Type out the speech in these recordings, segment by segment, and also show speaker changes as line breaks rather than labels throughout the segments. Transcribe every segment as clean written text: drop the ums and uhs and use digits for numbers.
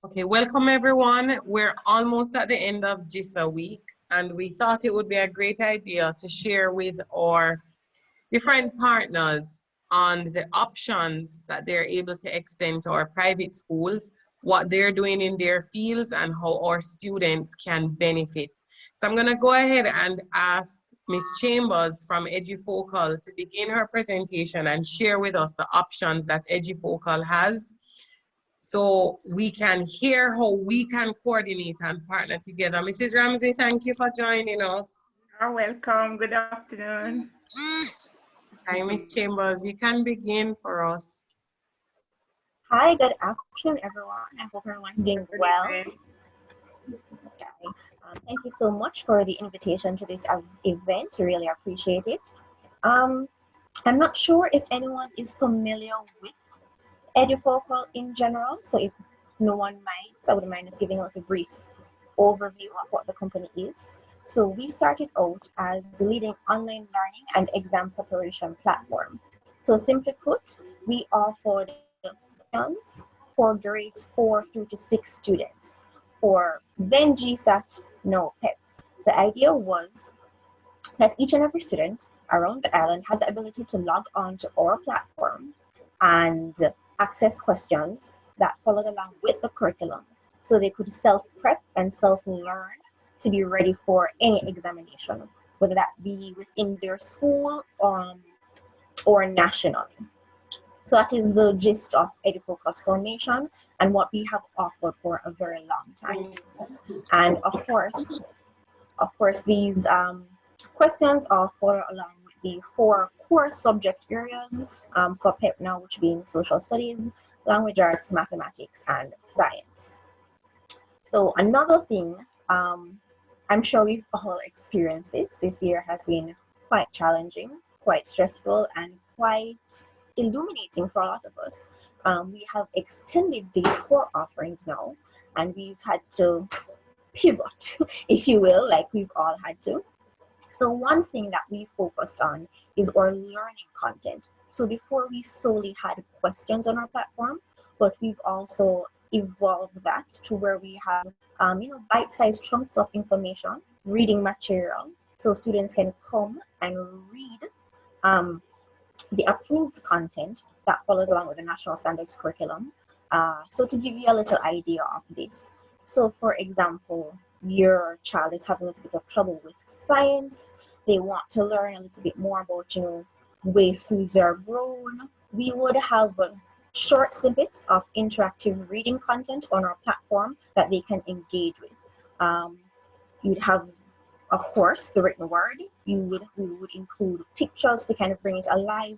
Okay, welcome everyone. We're almost at the end of JISA week, and we thought it would be a great idea to share with our different partners on the options that they're able to extend to our private schools, what they're doing in their fields, and how our students can benefit. So I'm going to go ahead and ask Ms. Chambers from EduFocal to begin her presentation and share with us the options that EduFocal has, so we can hear how we can coordinate and partner together. Mrs. Ramsey, thank you for joining us.
You're welcome. Good afternoon.
Hi, Ms. Chambers. You can begin for us.
Hi, good afternoon, everyone. I hope everyone's doing well. Okay. Thank you so much for the invitation to this event. Really appreciate it. I'm not sure if anyone is familiar with EduFocal in general, so if no one minds, I wouldn't mind just giving us a brief overview of what the company is. So we started out as the leading online learning and exam preparation platform. So simply put, we offered for grades 4 through to 6 students for then GSAT, now PEP. The idea was that each and every student around the island had the ability to log on to our platform and access questions that followed along with the curriculum, so they could self-prep and self-learn to be ready for any examination, whether that be within their school or nationally. So that is the gist of EduFocus Formation and what we have offered for a very long time. And of course, these questions are followed along with the 4 core subject areas for PEP now, which being social studies, language arts, mathematics, and science. So another thing, I'm sure we've all experienced this. This year has been quite challenging, quite stressful, and quite illuminating for a lot of us. We have extended these core offerings now, and we've had to pivot, if you will, like we've all had to. So one thing that we focused on is our learning content. So before, we solely had questions on our platform, but we've also evolved that to where we have bite-sized chunks of information, reading material, so students can come and read the approved content that follows along with the national standards curriculum. So to give you a little idea of this, so for example, your child is having a little bit of trouble with science, they want to learn a little bit more about ways foods are grown. We would have short snippets of interactive reading content on our platform that they can engage with. You'd have, of course, the written word. We would include pictures to kind of bring it alive,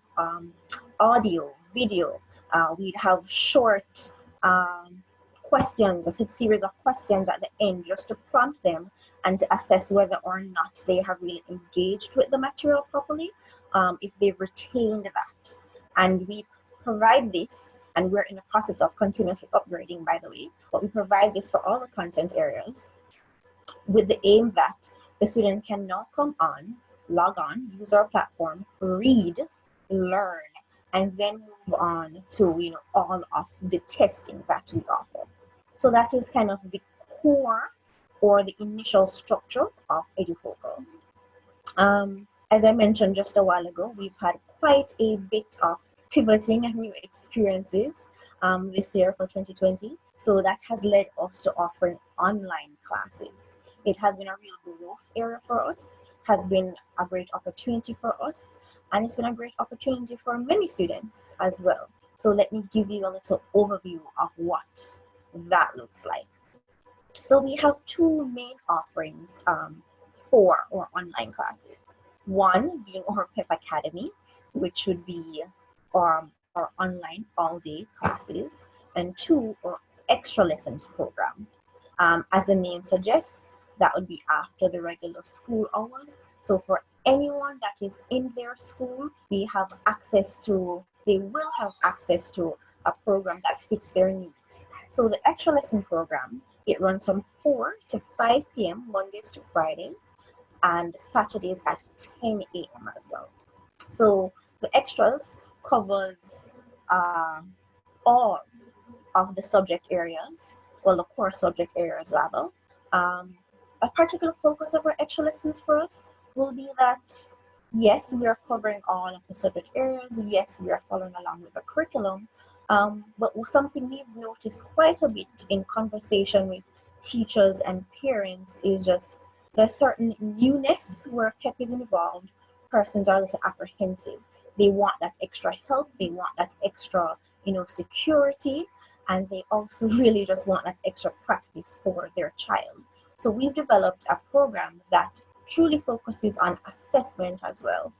audio, video. We'd have short questions, a series of questions at the end just to prompt them and to assess whether or not they have really engaged with the material properly, if they've retained that. And we provide this, and we're in the process of continuously upgrading, by the way, but we provide this for all the content areas with the aim that the student can now come on, log on, use our platform, read, learn, and then move on to all of the testing that we offer. So that is kind of the core or the initial structure of EduFocal. As I mentioned just a while ago, we've had quite a bit of pivoting and new experiences this year for 2020. So that has led us to offering online classes. It has been a real growth area for us, has been a great opportunity for us, and it's been a great opportunity for many students as well. So let me give you a little overview of what that looks like. So we have 2 main offerings for our online classes. One being our PEP Academy, which would be our online all-day classes, and 2, our extra lessons program. As the name suggests, that would be after the regular school hours. So for anyone that is in their school, they will have access to a program that fits their needs. So the extra lesson program, it runs from 4 to 5 p.m. Mondays to Fridays, and Saturdays at 10 a.m. as well. So the extras covers all of the subject areas well, the core subject areas rather. A particular focus of our extra lessons for us will be that, yes, we are covering all of the subject areas. Yes, we are following along with the curriculum. But something we've noticed quite a bit in conversation with teachers and parents is just there's certain newness where PEP is involved. Persons are a little apprehensive. They want that extra help. They want that extra, security. And they also really just want that extra practice for their child. So we've developed a program that truly focuses on assessment as well,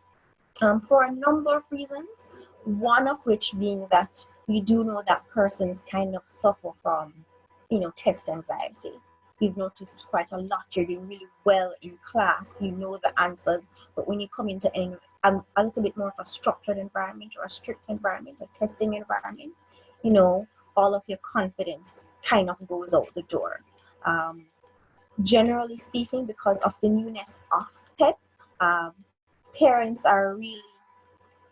for a number of reasons, one of which being that we do know that persons kind of suffer from, test anxiety. We've noticed quite a lot. You're doing really well in class, you know the answers, but when you come into a little bit more of a structured environment or a strict environment, a testing environment, all of your confidence kind of goes out the door. Generally speaking, because of the newness of PEP, parents are really,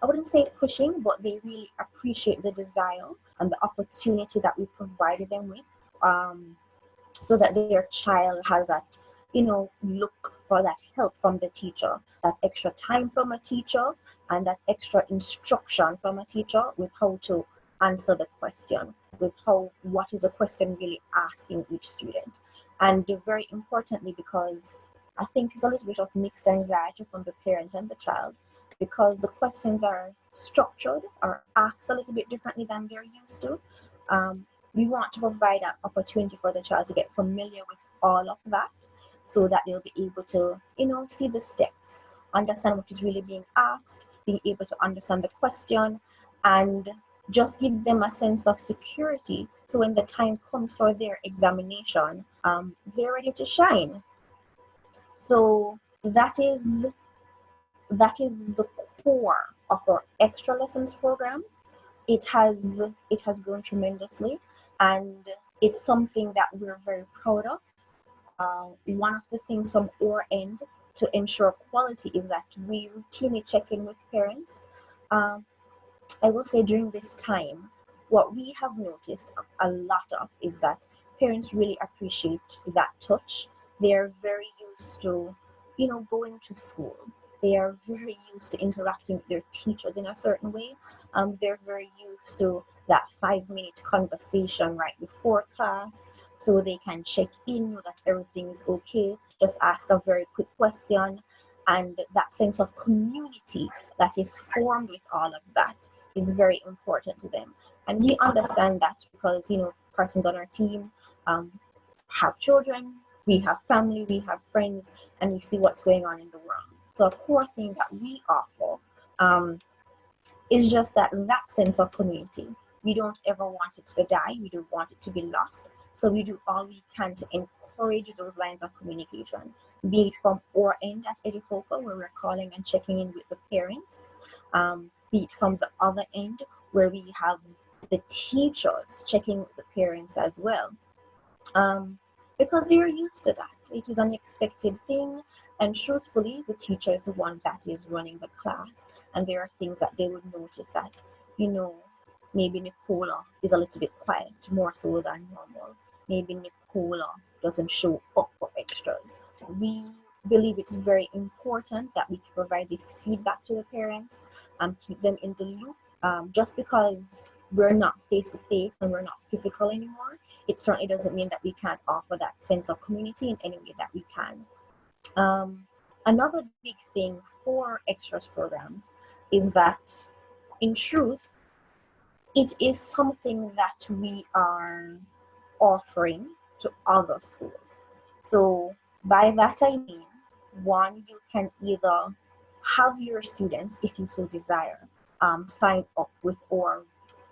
I wouldn't say pushing, but they really appreciate the desire and the opportunity that we provided them with, so that their child has that, look for that help from the teacher, that extra time from a teacher, and that extra instruction from a teacher with how to answer the question, with what is the question really asking each student. And very importantly, because I think it's a little bit of mixed anxiety from the parent and the child, because the questions are structured or asked a little bit differently than they're used to. We want to provide an opportunity for the child to get familiar with all of that so that they'll be able to, see the steps, understand what is really being asked, being able to understand the question, and just give them a sense of security. So when the time comes for their examination, they're ready to shine. So that is the core of our extra lessons program. It has grown tremendously, and it's something that we're very proud of. One of the things from our end to ensure quality is that we routinely check in with parents. I will say during this time, what we have noticed a lot of is that parents really appreciate that touch. They are very used to, going to school. They are very used to interacting with their teachers in a certain way. They're very used to that 5-minute conversation right before class, so they can check in, know that everything is okay, just ask a very quick question. And that sense of community that is formed with all of that is very important to them. And we understand that because, persons on our team have children, we have family, we have friends, and we see what's going on in the world. So a core thing that we offer is just that sense of community. We don't ever want it to die. We don't want it to be lost. So we do all we can to encourage those lines of communication, be it from our end at Edifocal, where we're calling and checking in with the parents, be it from the other end, where we have the teachers checking with the parents as well. Because they are used to that. It is an expected thing, and truthfully, the teacher is the one that is running the class, and there are things that they would notice that, maybe Nicola is a little bit quiet, more so than normal. Maybe Nicola doesn't show up for extras. We believe it's very important that we can provide this feedback to the parents and keep them in the loop. Just because we're not face-to-face and we're not physical anymore, it certainly doesn't mean that we can't offer that sense of community in any way that we can. Another big thing for extras programs is that, in truth, it is something that we are offering to other schools. So by that I mean, one, you can either have your students, if you so desire, sign up with our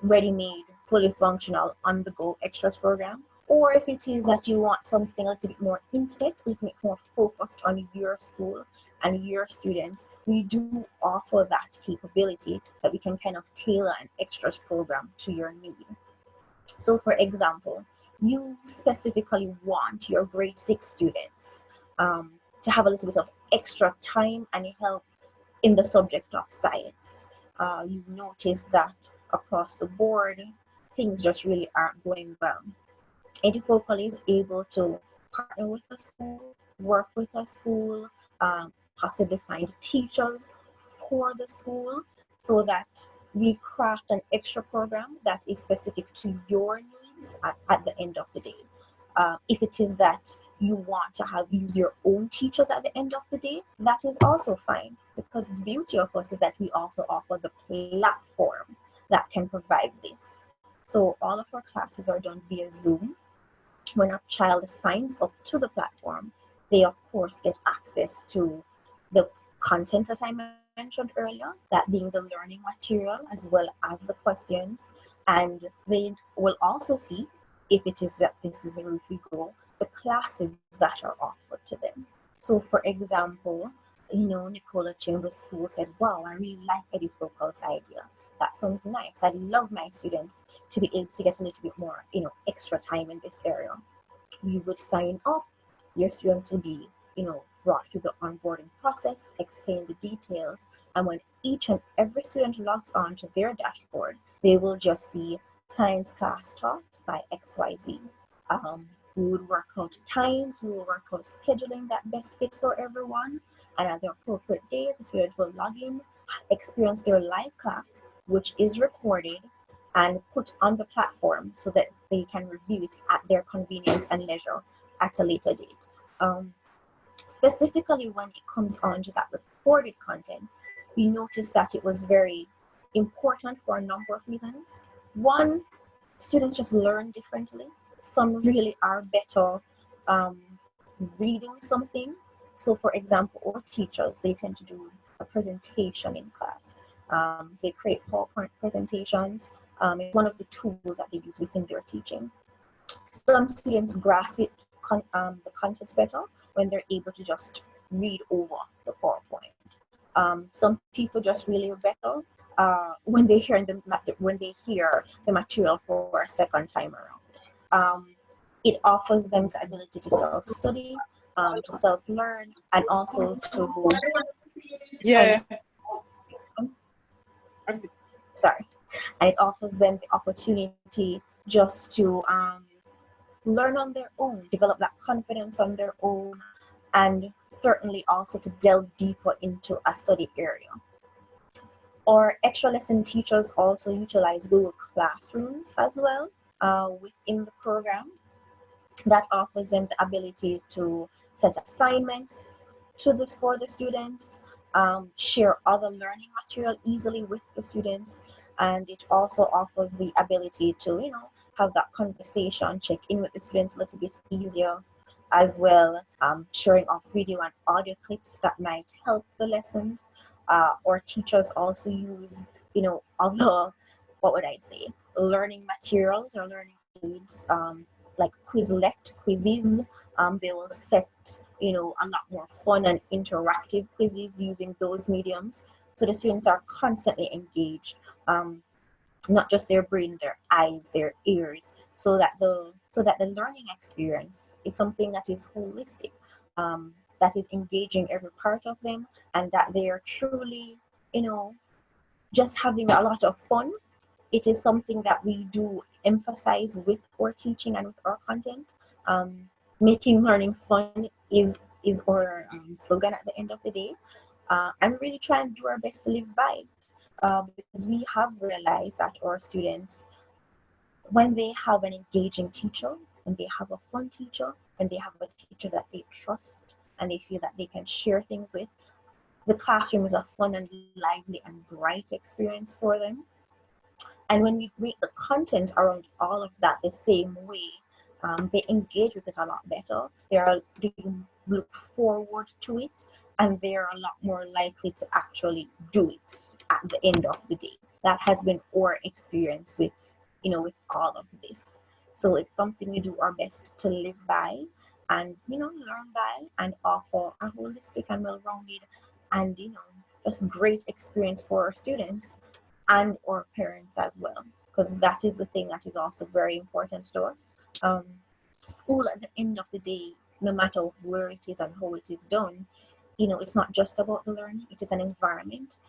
ready-made, fully functional, on-the-go extras program. Or if it is that you want something a little bit more intimate, a little bit more focused on your school and your students, we do offer that capability that we can kind of tailor an extras program to your need. So for example, you specifically want your grade 6 students to have a little bit of extra time and help in the subject of science. You notice that across the board, things just really aren't going well. Edufocal is able to partner with a school, work with a school, possibly find teachers for the school so that we craft an extra program that is specific to your needs at the end of the day. If it is that you want to use your own teachers at the end of the day, that is also fine, because the beauty of us is that we also offer the platform that can provide this. So all of our classes are done via Zoom. When a child signs up to the platform, they of course get access to the content that I mentioned earlier, that being the learning material as well as the questions, and they will also see, if it is that this is a route we go, the classes that are offered to them. So for example, Nicola Chambers School said, wow, I really like Edufocal's idea. That sounds nice. I'd love my students to be able to get a little bit more, extra time in this area. We would sign up. Your students will be, brought through the onboarding process, explain the details, and when each and every student logs on to their dashboard, they will just see science class taught by XYZ. We would work out times, we will work out scheduling that best fits for everyone, and at the appropriate day, the student will log in, experience their live class, which is recorded and put on the platform so that they can review it at their convenience and leisure at a later date. Specifically when it comes on to that recorded content, we noticed that it was very important for a number of reasons. One, students just learn differently. Some really are better reading something. So for example, our teachers, they tend to do a presentation in class. They create PowerPoint presentations. It's one of the tools that they use within their teaching. Some students grasp it, the content better when they're able to just read over the PowerPoint. Some people just really better when they hear the material for a second time around. It offers them the ability to self-study, to self-learn, and also to sorry, and it offers them the opportunity just to learn on their own, develop that confidence on their own, and certainly also to delve deeper into a study area. Our extra lesson teachers also utilize Google Classrooms as well within the program. That offers them the ability to set assignments for the students, share other learning material easily with the students, and it also offers the ability to, have that conversation, check in with the students a little bit easier, as well, sharing of video and audio clips that might help the lessons. Or teachers also use, other, learning materials or learning aids, like Quizlet quizzes. They will set, a lot more fun and interactive quizzes using those mediums. So the students are constantly engaged, not just their brain, their eyes, their ears, so that the learning experience is something that is holistic, that is engaging every part of them, and that they are truly, just having a lot of fun. It is something that we do emphasize with our teaching and with our content. Making learning fun is our slogan at the end of the day. And really try and do our best to live by it. Because we have realized that our students, when they have an engaging teacher, when they have a fun teacher, when they have a teacher that they trust and they feel that they can share things with, the classroom is a fun and lively and bright experience for them. And when we create the content around all of that the same way, they engage with it a lot better. They look forward to it, and they're a lot more likely to actually do it at the end of the day. That has been our experience with, with all of this. So it's something we do our best to live by and, learn by, and offer a holistic and well-rounded and, just great experience for our students and our parents as well, because that is the thing that is also very important to us. School at the end of the day, no matter where it is and how it is done, it's not just about the learning. It is an environment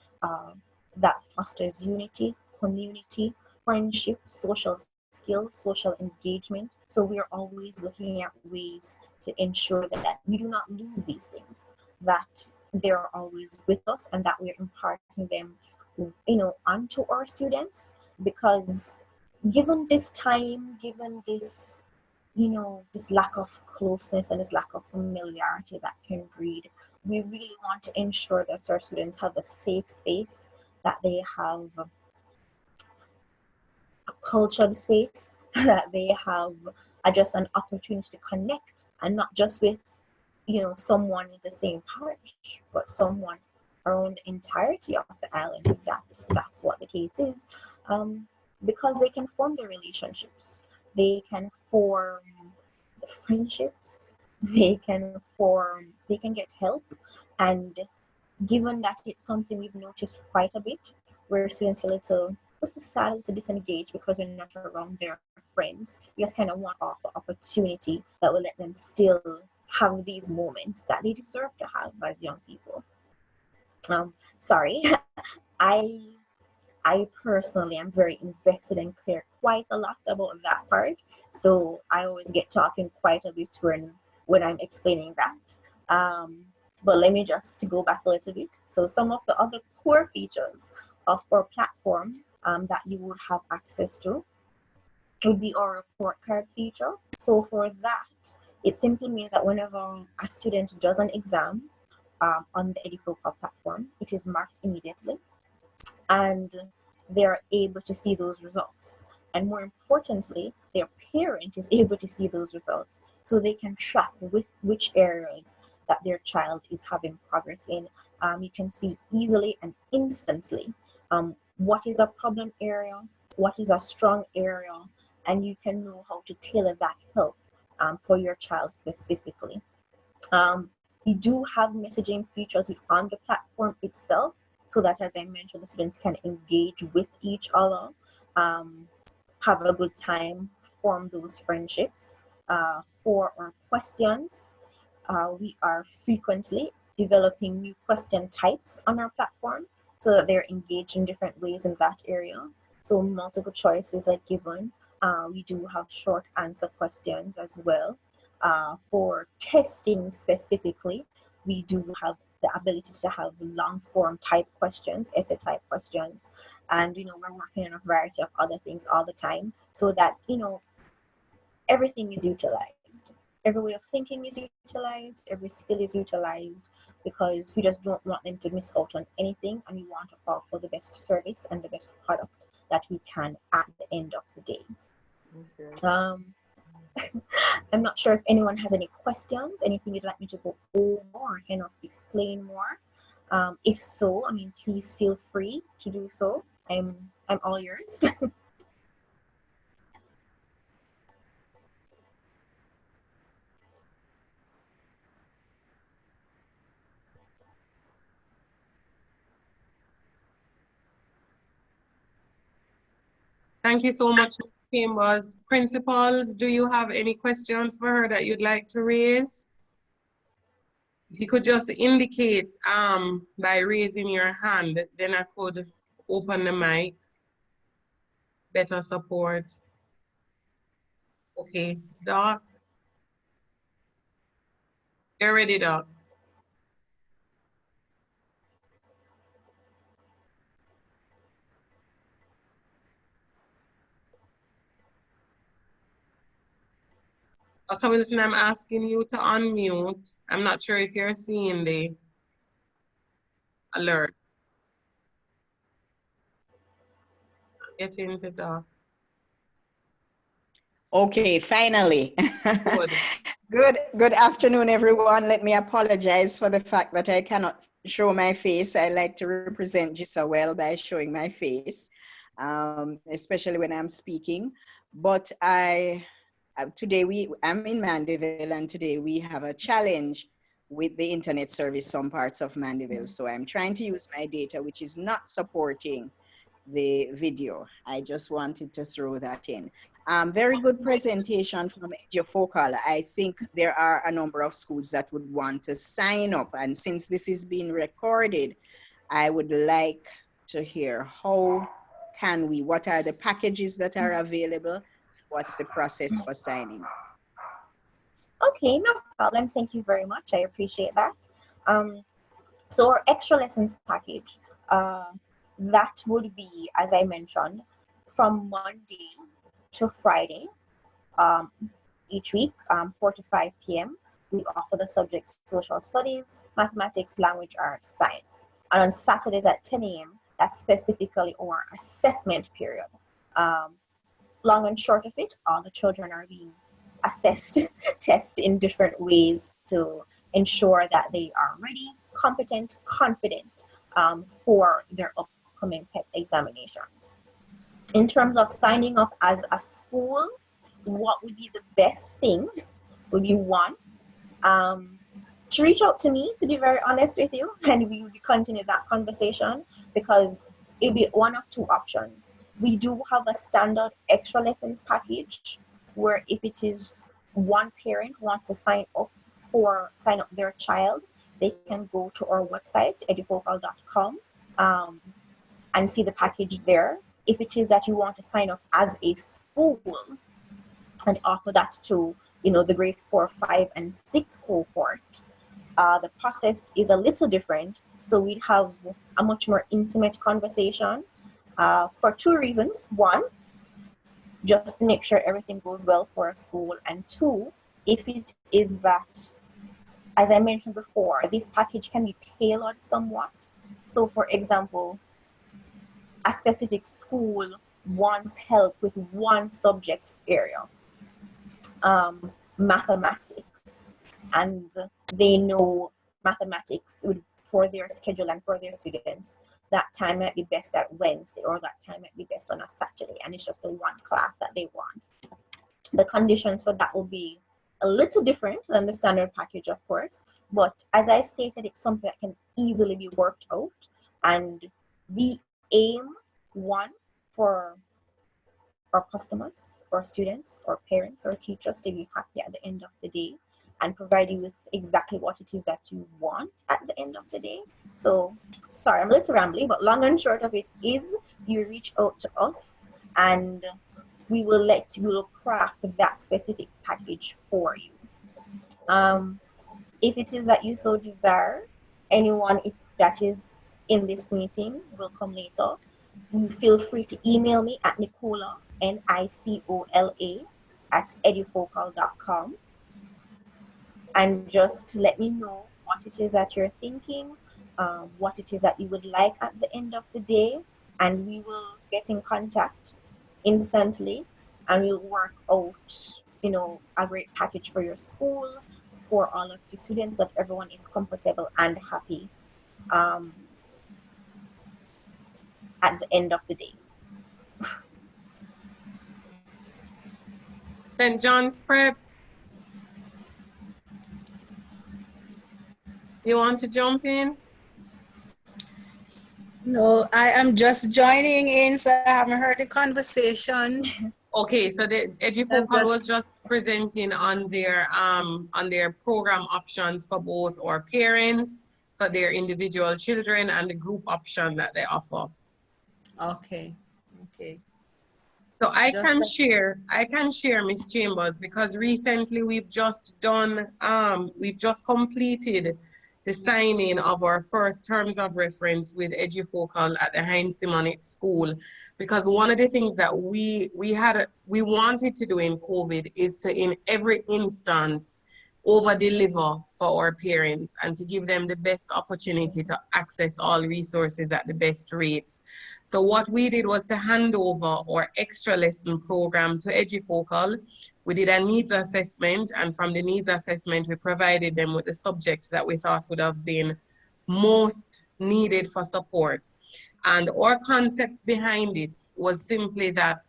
that fosters unity, community, friendship, social skills, social engagement. So we are always looking at ways to ensure that we do not lose these things, that they're always with us, and that we're imparting them, onto our students. Because given this time, given this, this lack of closeness and this lack of familiarity that can breed, we really want to ensure that our students have a safe space, that they have a cultured space, that they have just an opportunity to connect, and not just with, someone in the same parish, but someone around the entirety of the island, if that's what the case is. Because they can form the relationships, they can form the friendships, they can get help. And given that it's something we've noticed quite a bit, where students feel a little sad, a little disengaged because they're not around their friends, we just kind of want to offer opportunity that will let them still have these moments that they deserve to have as young people. Sorry, I personally am very invested and care quite a lot about that part. So I always get talking quite a bit when I'm explaining that. But let me just go back a little bit. So some of the other core features of our platform that you would have access to would be our report card feature. So for that, it simply means that whenever a student does an exam on the Edifocal platform, it is marked immediately, and they are able to see those results. And more importantly, their parent is able to see those results, so they can track with which areas that their child is having progress in. You can see easily and instantly what is a problem area, what is a strong area, and you can know how to tailor that help for your child specifically. We do have messaging features on the platform itself, so that, as I mentioned, the students can engage with each other, have a good time, form those friendships. For our questions, we are frequently developing new question types on our platform, so that they're engaged in different ways in that area. So multiple choices are given. We do have short answer questions as well. For testing specifically, we do have the ability to have long form type questions, essay type questions, and we're working on a variety of other things all the time, so that everything is utilized, every way of thinking is utilized, every skill is utilized, because we just don't want them to miss out on anything, and we want to offer the best service and the best product that we can at the end of the day. Okay. I'm not sure if anyone has any questions, anything you'd like me to go over or kind of explain more. If so, please feel free to do so. I'm all yours.
Thank you so much, Chambers. Principals, do you have any questions for her that you'd like to raise? If you could just indicate by raising your hand, then I could open the mic. Better support. Okay, Doc. You're ready, Doc. Dr. Wilson, I'm asking you to unmute. I'm not sure if you're seeing the alert. Get into Doc.
Okay, finally.
Good.
Good afternoon, everyone. Let me apologize for the fact that I cannot show my face. I like to represent JISA well by showing my face, especially when I'm speaking. But today I'm in Mandeville, and today we have a challenge with the internet service some parts of Mandeville. So I'm trying to use my data, which is not supporting the video. I just wanted to throw that in. Very good presentation from Edifocal. I think there are a number of schools that would want to sign up, and since this is being recorded, I would like to hear what are the packages that are available, what's the process for signing?
Okay, no problem. Thank you very much. I appreciate that. So our extra lessons package, that would be, as I mentioned, from Monday to Friday, each week, 4 to 5 p.m. We offer the subjects social studies, mathematics, language arts, science. And on Saturdays at 10 a.m., that's specifically our assessment period. Long and short of it, all the children are being assessed, tested in different ways to ensure that they are ready, competent, confident for their upcoming PEP examinations. In terms of signing up as a school, what would be the best thing would be one, to reach out to me, to be very honest with you, and we will continue that conversation, because it'll be one of two options. We do have a standard extra lessons package where if it is one parent wants to sign up their child, they can go to our website, edufocal.com, and see the package there. If it is that you want to sign up as a school and offer that to, the grade 4, 5, and 6 cohort, the process is a little different. So we'd have a much more intimate conversation for two reasons. One, just to make sure everything goes well for a school. And two, if it is that, as I mentioned before, this package can be tailored somewhat. So for example, a specific school wants help with one subject area, mathematics, and they know mathematics for their schedule and for their students, that time might be best at Wednesday, or that time might be best on a Saturday, and it's just the one class that they want. The conditions for that will be a little different than the standard package, of course, but as I stated, it's something that can easily be worked out. And we aim, one, for our customers, or students, or parents, or teachers to be happy at the end of the day and provide you with exactly what it is that you want at the end of the day. So, sorry, I'm a little rambling, but long and short of it is, you reach out to us and we will craft that specific package for you. If it is that you so desire, anyone that is in this meeting will come later. You feel free to email me at Nicola, Nicola, @edufocal.com, and just let me know what it is that you're thinking, what it is that you would like at the end of the day, and we will get in contact instantly and we'll work out, a great package for your school, for all of the students, so that everyone is comfortable and happy at the end of the day.
St. John's Prep, you want to jump in?
No, I am just joining in, so I haven't heard the conversation.
Okay, so the Edufocal was just presenting on their program options for both our parents, for their individual children, and the group option that they offer.
Okay.
So I can share, Ms. Chambers, because recently we've just completed the signing of our first terms of reference with Edufocal at the Heinz Simonette School. Because one of the things that we wanted to do in COVID is to, in every instance, over-deliver for our parents and to give them the best opportunity to access all resources at the best rates. So what we did was to hand over our extra lesson program to Edufocal. We did a needs assessment, and from the needs assessment, we provided them with the subject that we thought would have been most needed for support. And our concept behind it was simply that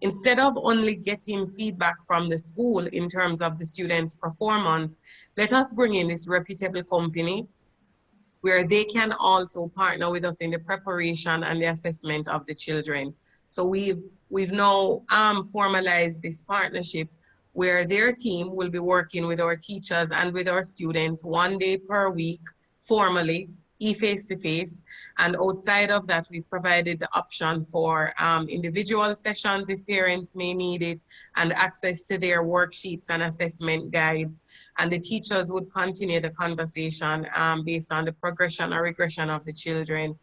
instead of only getting feedback from the school in terms of the students' performance, let us bring in this reputable company where they can also partner with us in the preparation and the assessment of the children. So we've now formalized this partnership where their team will be working with our teachers and with our students 1 day per week formally e-face-to-face. And outside of that, we've provided the option for individual sessions if parents may need it, and access to their worksheets and assessment guides. And the teachers would continue the conversation based on the progression or regression of the children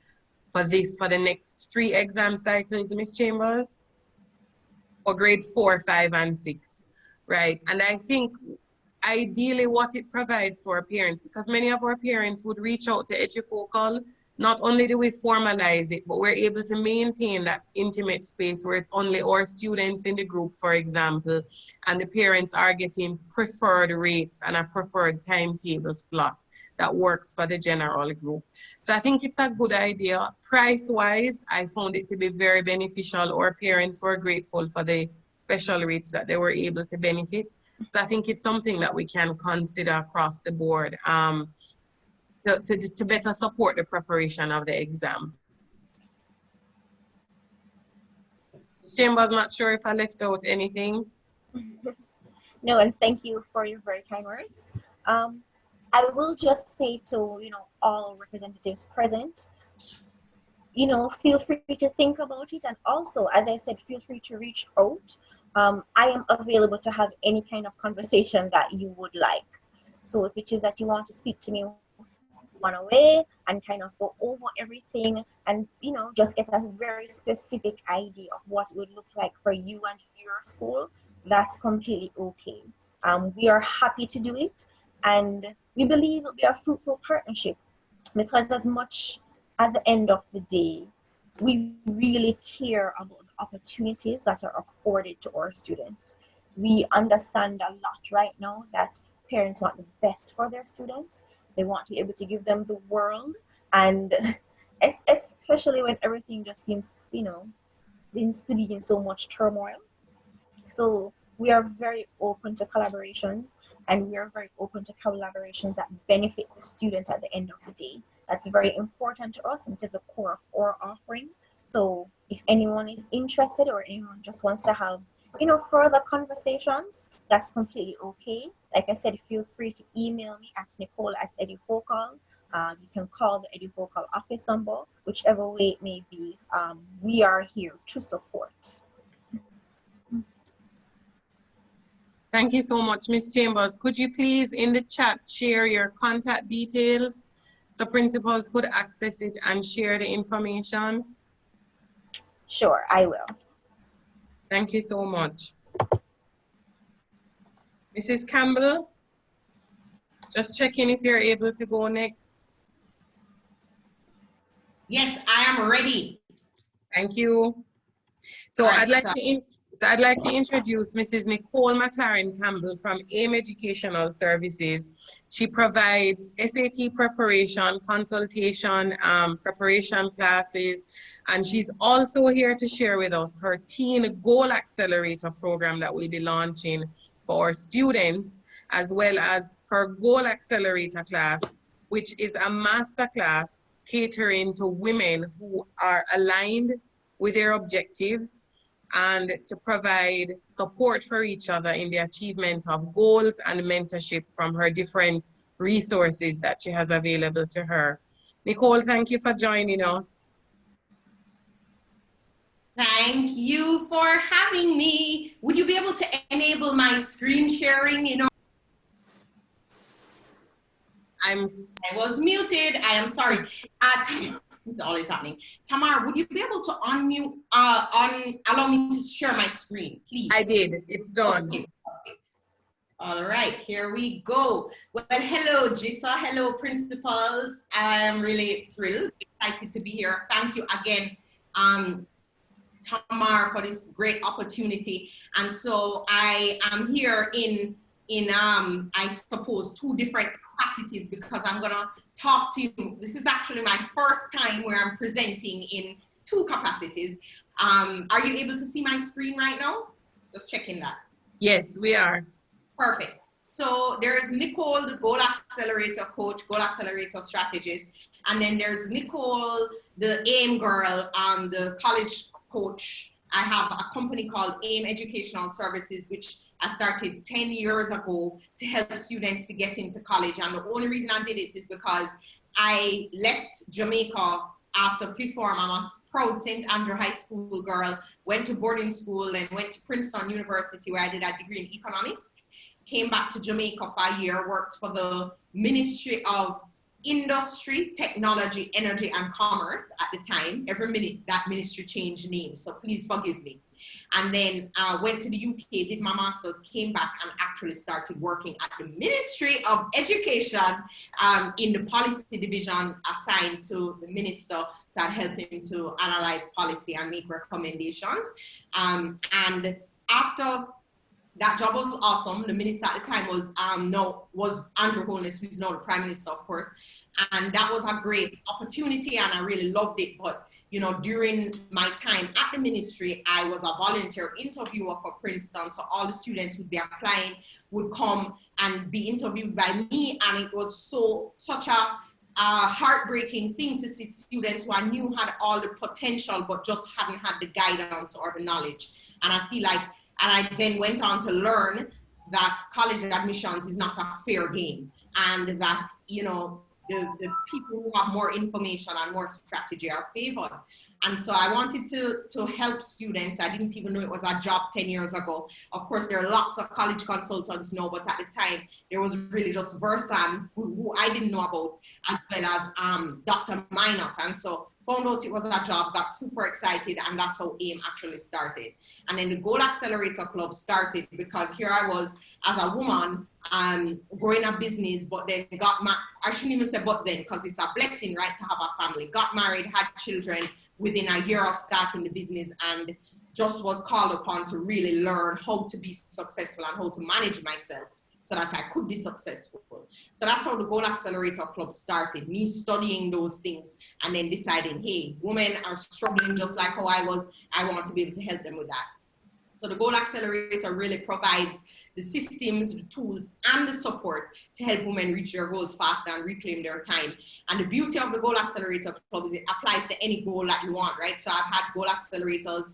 for the next 3 exam cycles, Ms. Chambers, for grades 4, 5, and 6, right? And I think ideally what it provides for our parents, because many of our parents would reach out to Edufocal, not only do we formalize it, but we're able to maintain that intimate space where it's only our students in the group, for example, and the parents are getting preferred rates and a preferred timetable slot that works for the general group. So I think it's a good idea. Price-wise, I found it to be very beneficial. Our parents were grateful for the special rates that they were able to benefit. So I think it's something that we can consider across the board to better support the preparation of the exam. Ms. Chambers, not sure if I left out anything.
No, and thank you for your very kind words. I will just say to, all representatives present, feel free to think about it. And also, as I said, feel free to reach out. I am available to have any kind of conversation that you would like. So if it is that you want to speak to me one-on-one and kind of go over everything and, just get a very specific idea of what it would look like for you and your school, that's completely okay. We are happy to do it. And we believe it'll be a fruitful partnership, because as much at the end of the day, we really care about the opportunities that are afforded to our students. We understand a lot right now that parents want the best for their students. They want to be able to give them the world, and especially when everything just seems to be in so much turmoil. So we are very open to collaborations, and we are very open to collaborations that benefit the students at the end of the day. That's very important to us, and it is a core of our offering. So if anyone is interested, or anyone just wants to have, further conversations, that's completely okay. Like I said, feel free to email me at nicole@edufocal. You can call the Edufocal office number, whichever way it may be. We are here to support.
Thank you so much, Ms. Chambers. Could you please in the chat share your contact details so principals could access it and share the information?
Sure, I will.
Thank you so much. Mrs. Campbell, just checking if you're able to go next.
Yes, I am ready.
Thank you. So I'd like to introduce Mrs. Nicole McLaren Campbell from AIM Educational Services. She provides SAT preparation, consultation, preparation classes, and she's also here to share with us her Teen Goal Accelerator program that we'll be launching for our students, as well as her Goal Accelerator class, which is a master class catering to women who are aligned with their objectives and to provide support for each other in the achievement of goals and mentorship from her different resources that she has available to her. Nicole, thank you for joining us.
Thank you for having me. Would you be able to enable my screen sharing? I was muted. I am sorry. It's always happening. Tamar, would you be able to unmute, allow me to share my screen, please?
I did. It's done.
Okay, perfect. All right, here we go. Well, hello, JISA. Hello, principals. I am really thrilled, excited to be here. Thank you again, Tamar, for this great opportunity. And so I am here in I suppose, 2 different capacities, because I'm gonna talk to you. This is actually my first time where I'm presenting in 2 capacities. Are you able to see my screen right now? Just checking that.
Yes, we are.
Perfect. So there's Nicole, the Goal Accelerator coach, Goal Accelerator strategist. And then there's Nicole, the AIM girl, the college coach. I have a company called AIM Educational Services, which I started 10 years ago to help students to get into college. And the only reason I did it is because I left Jamaica after fifth form. I'm a proud St. Andrew High School girl, went to boarding school and went to Princeton University where I did a degree in economics. Came back to Jamaica for a year, worked for the Ministry of Industry, Technology, Energy, and Commerce at the time. Every minute that ministry changed names, so please forgive me. And then went to the UK, did my master's, came back and actually started working at the Ministry of Education in the policy division assigned to the minister, so I'd help him to analyze policy and make recommendations. And after that job was awesome. The minister at the time was Andrew Holness, who's now the Prime Minister, of course. And that was a great opportunity and I really loved it. But, you know, during my time at the ministry, I was a volunteer interviewer for Princeton. So all the students who'd be applying would come and be interviewed by me. And it was such a heartbreaking thing to see students who I knew had all the potential, but just hadn't had the guidance or the knowledge. And I feel like, and I then went on to learn that college admissions is not a fair game, and that, you know, the people who have more information and more strategy are favored. And so I wanted to help students. I didn't even know it was a job 10 years ago. Of course, there are lots of college consultants now, but at the time, there was really just Versan, who I didn't know about, as well as Dr. Minot. And so found out it was a job, got super excited, and that's how AIM actually started. And then the Goal Accelerator Club started because here I was as a woman growing a business, but then got married. I shouldn't even say but then, because it's a blessing, right, to have a family. Got married, had children within a year of starting the business, and just was called upon to really learn how to be successful and how to manage myself so that I could be successful. So that's how the Goal Accelerator Club started, me studying those things and then deciding, hey, women are struggling just like how I was. I want to be able to help them with that. So the Goal Accelerator really provides the systems, the tools, and the support to help women reach their goals faster and reclaim their time. And the beauty of the Goal Accelerator Club is it applies to any goal that you want, right? So I've had goal accelerators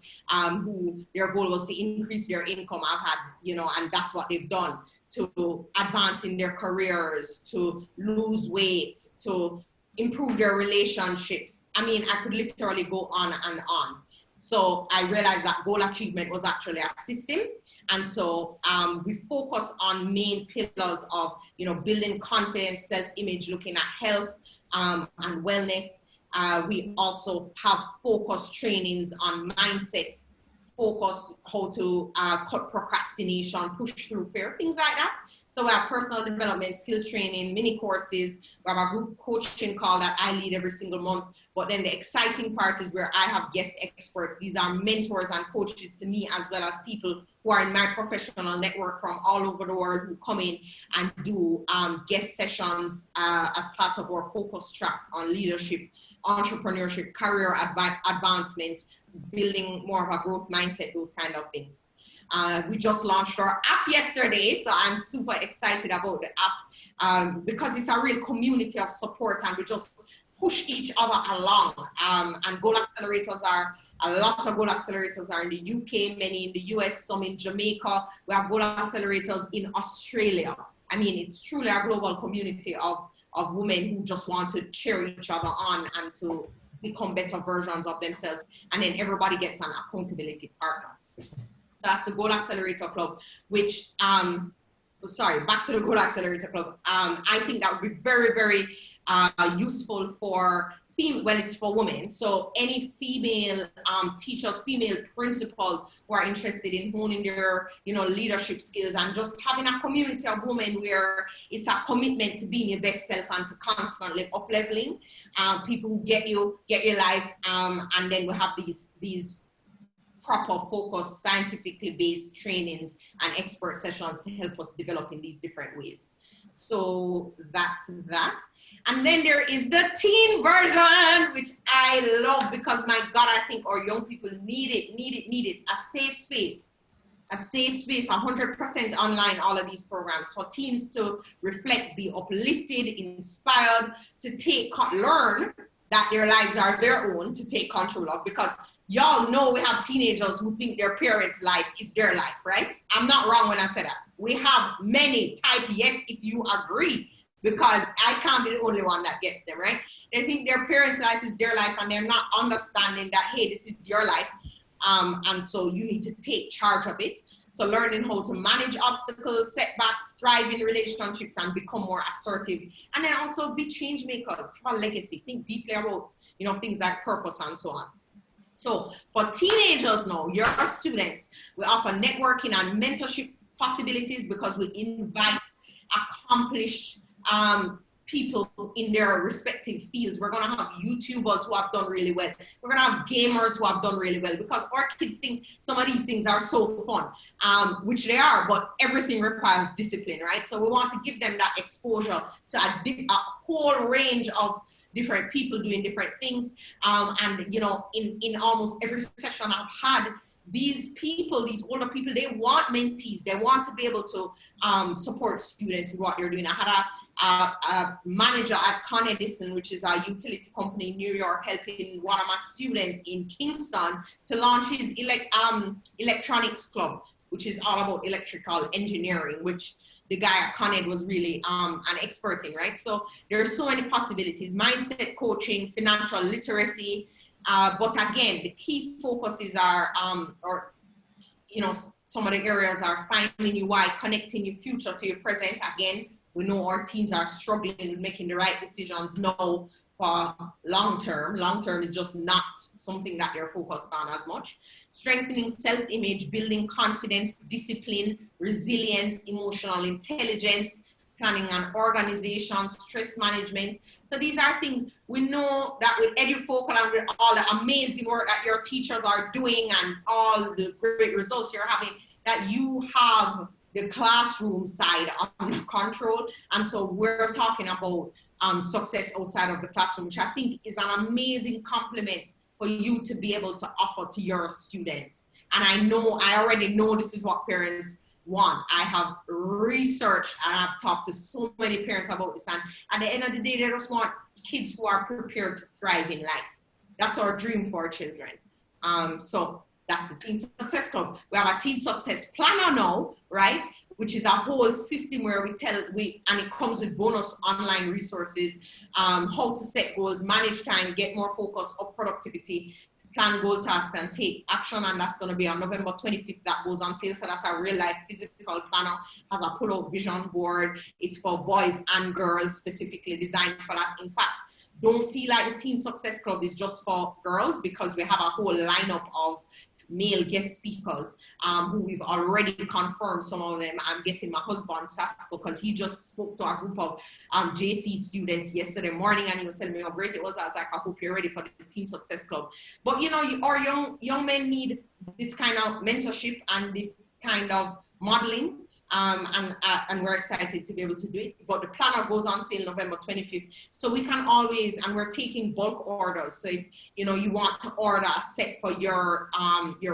who their goal was to increase their income. I've had, you know, and that's what they've done, to advance in their careers, to lose weight, to improve their relationships. I mean, I could literally go on and on. So I realized that goal achievement was actually a system. And so we focus on main pillars of, you know, building confidence, self-image, looking at health and wellness. We also have focused trainings on mindset, focus, how to cut procrastination, push through fear, things like that. So we have personal development, skills training, mini courses. We have a group coaching call that I lead every single month. But then the exciting part is where I have guest experts. These are mentors and coaches to me, as well as people who are in my professional network from all over the world who come in and do guest sessions as part of our focus tracks on leadership, entrepreneurship, career advancement, building more of a growth mindset, those kind of things. We just launched our app yesterday, so I'm super excited about the app because it's a real community of support, and we just push each other along. And goal accelerators are, a lot of goal accelerators are in the UK, many in the US, some in Jamaica. We have goal accelerators in Australia. I mean, it's truly a global community of women who just want to cheer each other on and to become better versions of themselves. And then everybody gets an accountability partner. So that's the Goal Accelerator Club, which, sorry, back to the Goal Accelerator Club. I think that would be very, very useful for well, it's for women. So any female teachers, female principals who are interested in honing their, you know, leadership skills and just having a community of women where it's a commitment to being your best self and to constantly up-leveling. People who get your life, and then we have these proper focus, scientifically based trainings and expert sessions to help us develop in these different ways. So that's that. And then there is the teen version, which I love because, my God, I think our young people need it. A safe space, 100% online, all of these programs for teens to reflect, be uplifted, inspired, to learn that their lives are their own, to take control of, because y'all know we have teenagers who think their parents' life is their life, right? I'm not wrong when I say that. We have many. Type yes if you agree. because I can't be the only one that gets them, right? They think their parents' life is their life and they're not understanding that, hey, this is your life. And so you need to take charge of it. So learning how to manage obstacles, setbacks, thrive in relationships, and become more assertive. And then also be change makers, have a legacy, think deeply about, you know, things like purpose and so on. So for teenagers now, your students, we offer networking and mentorship possibilities because we invite accomplished people in their respective fields. We're going to have YouTubers who have done really well. We're going to have gamers who have done really well, because our kids think some of these things are so fun, which they are, but everything requires discipline, right? So we want to give them that exposure to a whole range of different people doing different things. And, you know, in almost every session I've had, these people, these older people, they want mentees. They want to be able to support students with what they're doing. I had a manager at Con Edison, which is a utility company in New York, helping one of my students in Kingston to launch his electronics club, which is all about electrical engineering, which the guy at Con Ed was really an expert in, right? So there are so many possibilities: mindset coaching, financial literacy. But again, the key focuses are, or, you know, some of the areas are finding your why, connecting your future to your present. Again, we know our teens are struggling with making the right decisions now for long term. Long term is just not something that they're focused on as much. Strengthening self-image, building confidence, discipline, resilience, emotional intelligence, planning and organization, stress management. So these are things we know that with EduFocal and with all the amazing work that your teachers are doing and all the great results you're having, that you have the classroom side under control. And so we're talking about success outside of the classroom, which I think is an amazing compliment for you to be able to offer to your students. And I already know this is what parents want. I have researched and I've talked to so many parents about this, and at the end of the day, they just want kids who are prepared to thrive in life. That's our dream for our children. So that's the Teen Success Club. We have a Teen Success Planner now, right? Which is a whole system where and it comes with bonus online resources, how to set goals, manage time, get more focus, up productivity, plan goal tasks, and take action. And that's going to be on November 25th. That goes on sale. So that's a real life physical planner, has a pull-out vision board. It's for boys and girls, specifically designed for that. In fact, don't feel like the Teen Success Club is just for girls, because we have a whole lineup of male guest speakers who we've already confirmed. Some of them I'm getting my husband's task, because he just spoke to a group of JC students yesterday morning, and he was telling me how great it was. I was like, I hope you're ready for the Teen Success Club. But you know, our young men need this kind of mentorship and this kind of modeling. And we're excited to be able to do it. But the planner goes on sale November 25th. So we can always, and we're taking bulk orders. So if you know you want to order a set for your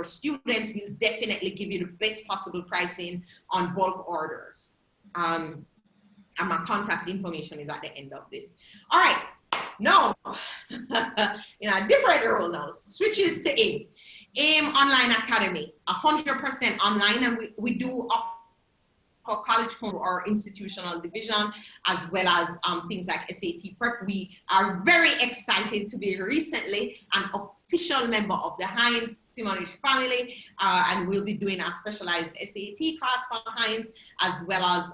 students, we'll definitely give you the best possible pricing on bulk orders. And my contact information is at the end of this. All right, now in a different role now, switches to AIM. AIM Online Academy, 100% online, and we do offer college or institutional division, as well as things like SAT prep. We are very excited to be recently an official member of the Hines Simonich family, and we'll be doing a specialized SAT class for Hines, as well as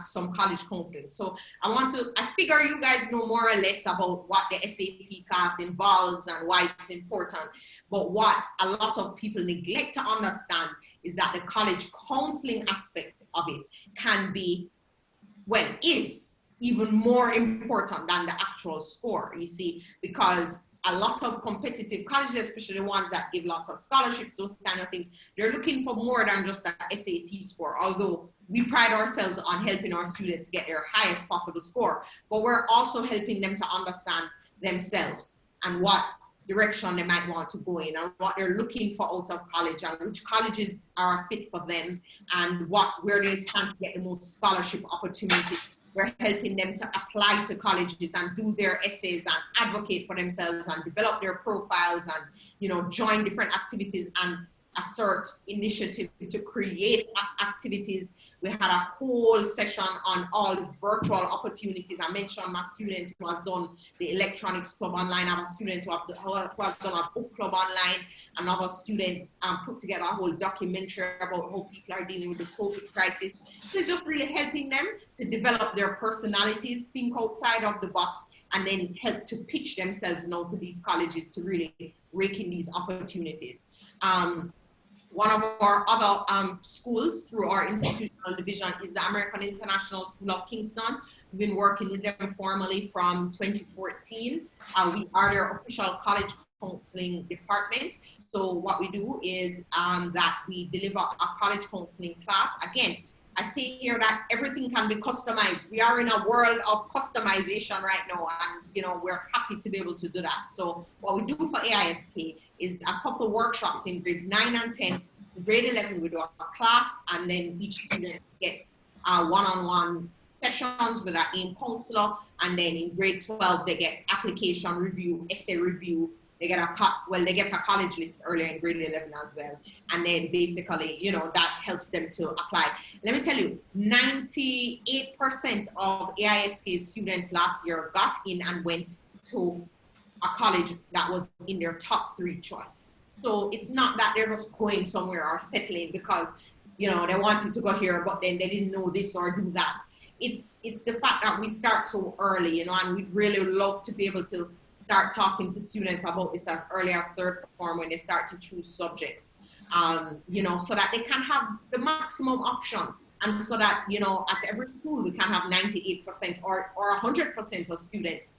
some college counseling. So I figure you guys know more or less about what the SAT class involves and why it's important. But what a lot of people neglect to understand is that the college counseling aspect of it is even more important than the actual score, you see, because a lot of competitive colleges, especially the ones that give lots of scholarships, those kind of things, they're looking for more than just a SAT score, although we pride ourselves on helping our students get their highest possible score, but we're also helping them to understand themselves and what direction they might want to go in and what they're looking for out of college and which colleges are fit for them and where they stand to get the most scholarship opportunities. We're helping them to apply to colleges and do their essays and advocate for themselves and develop their profiles and, you know, join different activities and assert initiative to create activities. We had a whole session on all virtual opportunities. I mentioned my student who has done the electronics club online. I have a student who has done a book club online. Another student put together a whole documentary about how people are dealing with the COVID crisis. So it's just really helping them to develop their personalities, think outside of the box, and then help to pitch themselves now to these colleges to really rake in these opportunities. One of our other schools through our institutional division is the American International School of Kingston. We've been working with them formally from 2014. We are their official college counseling department. So what we do is that we deliver a college counseling class. Again, I say here that everything can be customized. We are in a world of customization right now, and we're happy to be able to do that. So what we do for AISK is a couple workshops in grades 9 and 10. In grade 11, we do a class, and then each student gets one-on-one sessions with our AIM counselor, and then in grade 12, they get application review, essay review. They get a college list earlier in grade 11 as well. And then basically, that helps them to apply. Let me tell you, 98% of AISK students last year got in and went to a college that was in their top 3 choice. So it's not that they're just going somewhere or settling because, they wanted to go here, but then they didn't know this or do that. It's the fact that we start so early, and we'd really love to be able to start talking to students about this as early as 3rd form when they start to choose subjects, so that they can have the maximum option. And so that, at every school, we can have 98% or 100% of students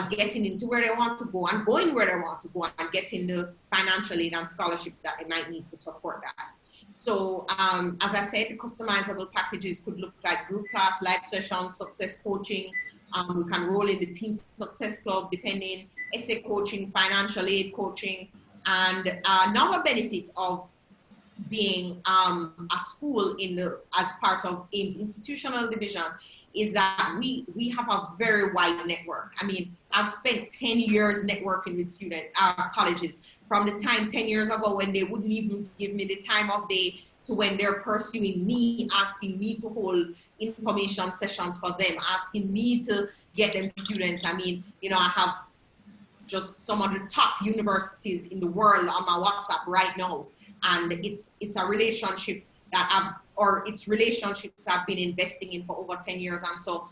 getting into where they want to go and going where they want to go and getting the financial aid and scholarships that they might need to support that. So as I said, the customizable packages could look like group class, live sessions, success coaching. We can roll in the Teen Success Club, depending, essay coaching, financial aid coaching. And another benefit of being a school as part of AIM's institutional division is that we have a very wide network. I mean, I've spent 10 years networking with colleges, from the time 10 years ago when they wouldn't even give me the time of day to when they're pursuing me, asking me to hold information sessions for them, asking me to get them students. I mean, I have just some of the top universities in the world on my WhatsApp right now. And it's a relationship that it's relationships I've been investing in for over 10 years. And so,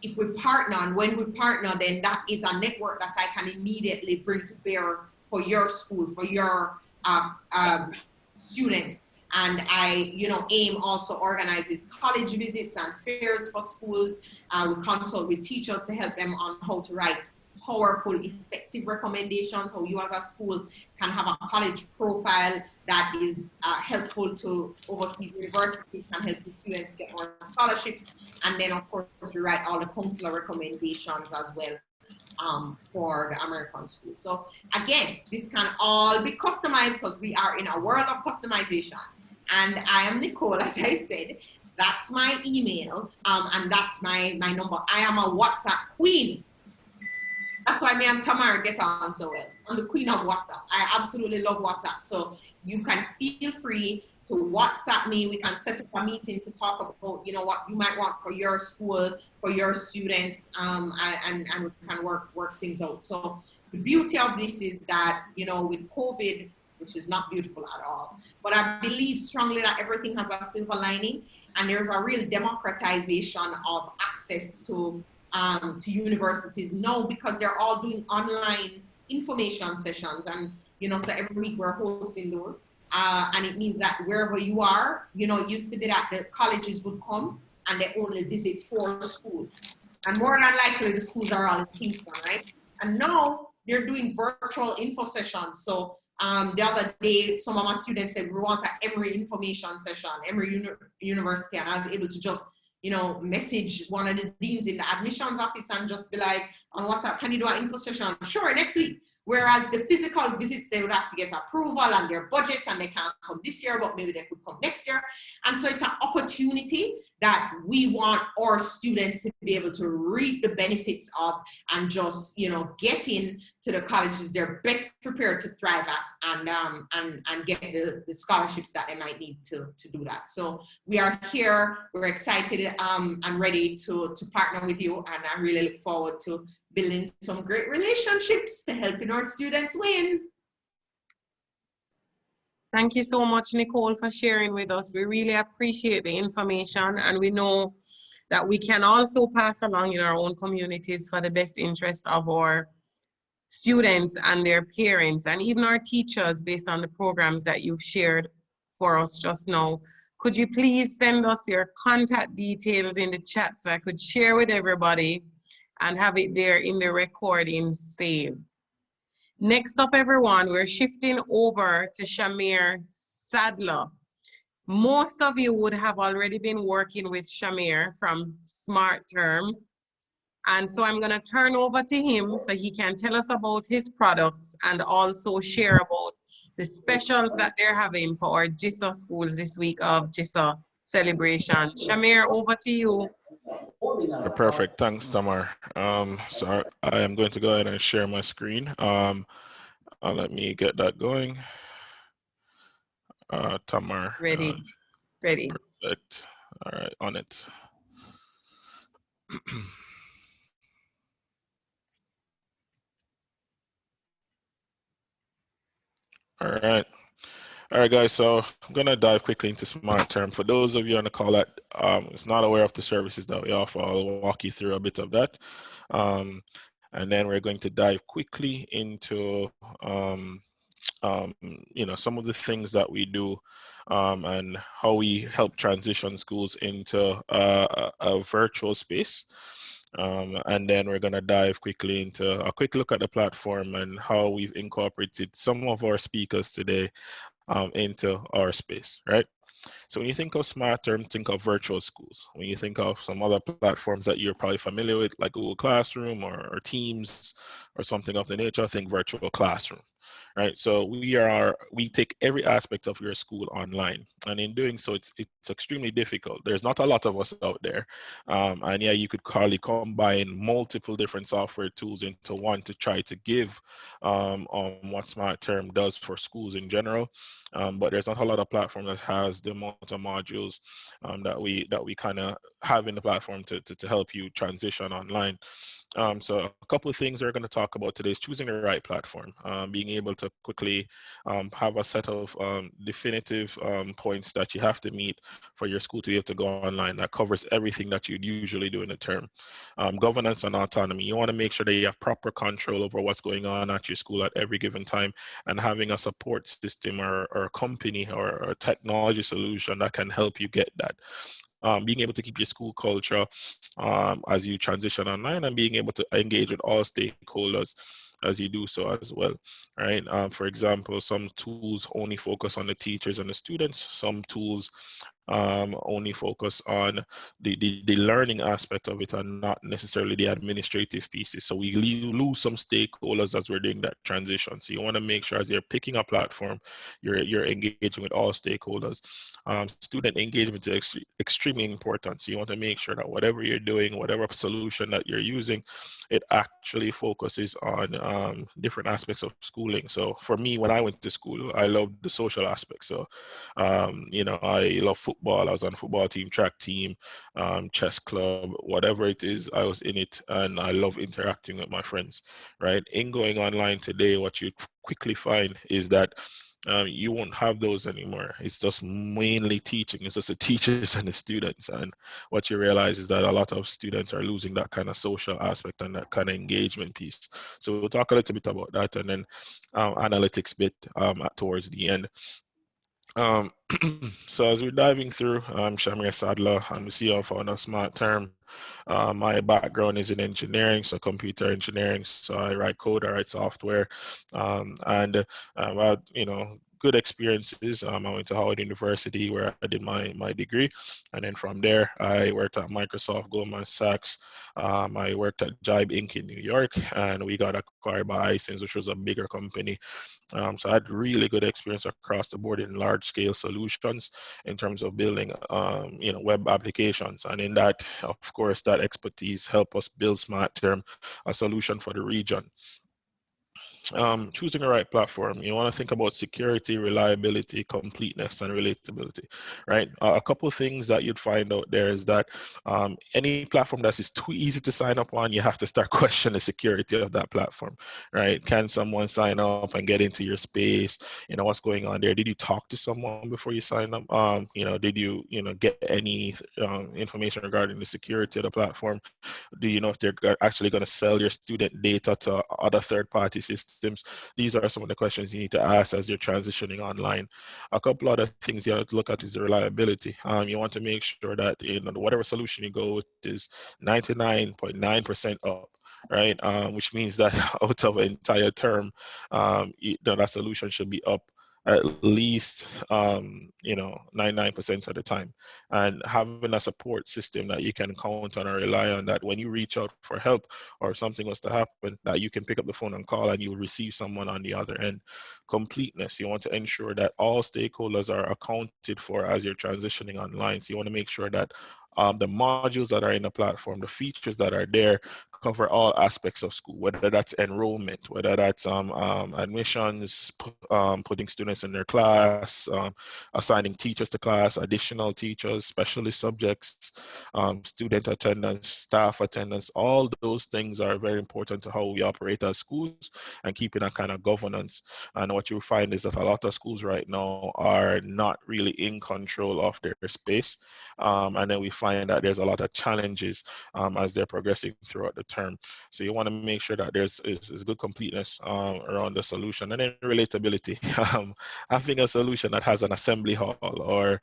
if we partner, and when we partner, then that is a network that I can immediately bring to bear for your school, for your students. And AIM also organizes college visits and fairs for schools. We consult with teachers to help them on how to write powerful, effective recommendations, how you as a school can have a college profile that is helpful to overseas universities, can help the students get more scholarships. And then, of course, we write all the counselor recommendations as well for the American school. So again, this can all be customized because we are in a world of customization. And I am Nicole, as I said. That's my email, and that's my number. I am a WhatsApp queen. That's why me and Tamara get on so well. I'm the queen of WhatsApp. I absolutely love WhatsApp. So you can feel free to WhatsApp me. We can set up a meeting to talk about, what you might want for your school, for your students, and we can work things out. So the beauty of this is that, with COVID, which is not beautiful at all, but I believe strongly that everything has a silver lining, and there's a real democratization of access to universities now, because they're all doing online information sessions, and so every week we're hosting those, and it means that wherever you are, it used to be that the colleges would come and they only visit 4 schools, and more than likely the schools are all in Kingston, right? And now they're doing virtual info sessions. So the other day, some of my students said we want an Emory information session, Emory University, and I was able to just message one of the deans in the admissions office and just be like, on WhatsApp, can you do an info session? Sure, next week. Whereas the physical visits, they would have to get approval and their budget, and they can't come this year, but maybe they could come next year. And so it's an opportunity that we want our students to be able to reap the benefits of and just, you know, get in to the colleges they're best prepared to thrive at and get the scholarships that they might need to do that. So we are here, we're excited and ready to partner with you, and I really look forward to building some great relationships to helping our students win.
Thank you so much, Nicole, for sharing with us. We really appreciate the information, and we know that we can also pass along in our own communities for the best interest of our students and their parents, and even our teachers, based on the programs that you've shared for us just now. Could you please send us your contact details in the chat so I could share with everybody and have it there in the recording saved? Next up, everyone, we're shifting over to Shamir Sadler. Most of you would have already been working with Shamir from Smart Term. And so I'm gonna turn over to him so he can tell us about his products and also share about the specials that they're having for our JISA schools this week of JISA celebration. Shamir, over to you.
Perfect, thanks, Tamar. So I am going to go ahead and share my screen. Let me get that going. Tamar.
Ready.
Perfect. All right, on it. All right, guys, so I'm going to dive quickly into Smart Term. For those of you on the call that is not aware of the services that we offer, I'll walk you through a bit of that. And then we're going to dive quickly into you know, some of the things that we do and how we help transition schools into a virtual space. And then we're going to dive quickly into a quick look at the platform and how we've incorporated some of our speakers today into our space, right? So when you think of Smart Term, think of virtual schools. When you think of some other platforms that you're probably familiar with, like Google Classroom or Teams or something of the nature, think virtual classroom, right? So we take every aspect of your school online, and in doing so, it's extremely difficult. There's not a lot of us out there, and yeah, you could hardly combine multiple different software tools into one to try to give on what Smart Term does for schools in general. But there's not a lot of platform that has the amount of modules that we kind of have in the platform to help you transition online. So a couple of things we're going to talk about today is choosing the right platform, being able to quickly have a set of definitive points that you have to meet for your school to be able to go online. That covers everything that you'd usually do in a term. Governance and autonomy. You want to make sure that you have proper control over what's going on at your school at every given time, and having a support system or a company or a technology solution that can help you get that. Being able to keep your school culture as you transition online, and being able to engage with all stakeholders as you do so as well, right? For example, some tools only focus on the teachers and the students. Some tools only focus on the learning aspect of it and not necessarily the administrative pieces. So we lose some stakeholders as we're doing that transition. So you want to make sure as you're picking a platform, you're engaging with all stakeholders. Student engagement is extremely important. So you want to make sure that whatever you're doing, whatever solution that you're using, it actually focuses on different aspects of schooling. So for me, when I went to school, I loved the social aspect. So, you know, I love football. I was on a football team, track team, chess club, whatever it is, I was in it, and I love interacting with my friends, right? In going online today, what you quickly find is that you won't have those anymore. It's just mainly teaching. It's just the teachers and the students. And what you realize is that a lot of students are losing that kind of social aspect and that kind of engagement piece. So we'll talk a little bit about that, and then analytics bit towards the end. So as we're diving through, I'm Shamir Sadler. I'm the CEO and founder of Smart Term. My background is in engineering, so computer engineering. So I write code, I write software, and you know, good experiences. I went to Howard University where I did my degree. And then from there, I worked at Microsoft, Goldman Sachs. I worked at Jibe Inc. in New York, and we got acquired by iSense, which was a bigger company. So I had really good experience across the board in large scale solutions in terms of building, web applications. And in that, of course, that expertise helped us build SmartTerm, a solution for the region. Choosing the right platform, you want to think about security, reliability, completeness, and relatability, right? A couple of things that you'd find out there is that any platform that is too easy to sign up on, you have to start questioning the security of that platform, right? Can someone sign up and get into your space? You know, what's going on there? Did you talk to someone before you sign up? Did you, get any information regarding the security of the platform? Do you know if they're actually going to sell your student data to other third-party systems? These are some of the questions you need to ask as you're transitioning online. A couple other things you have to look at is the reliability. You want to make sure that whatever solution you go with is 99.9% up, right? Which means that out of an entire term, that solution should be up at least 99% of the time, and having a support system that you can count on or rely on, that when you reach out for help or something was to happen, that you can pick up the phone and call and you will receive someone on the other end. Completeness, you want to ensure that all stakeholders are accounted for as you're transitioning online. So you want to make sure that the modules that are in the platform, the features that are there, cover all aspects of school, whether that's enrollment, whether that's admissions, putting students in their class, assigning teachers to class, additional teachers, specialist subjects, student attendance, staff attendance. All those things are very important to how we operate as schools and keeping that kind of governance. And what you'll find is that a lot of schools right now are not really in control of their space. And then we find that there's a lot of challenges as they're progressing throughout the term. So you want to make sure that there's good completeness around the solution. And then relatability, having a solution that has an assembly hall or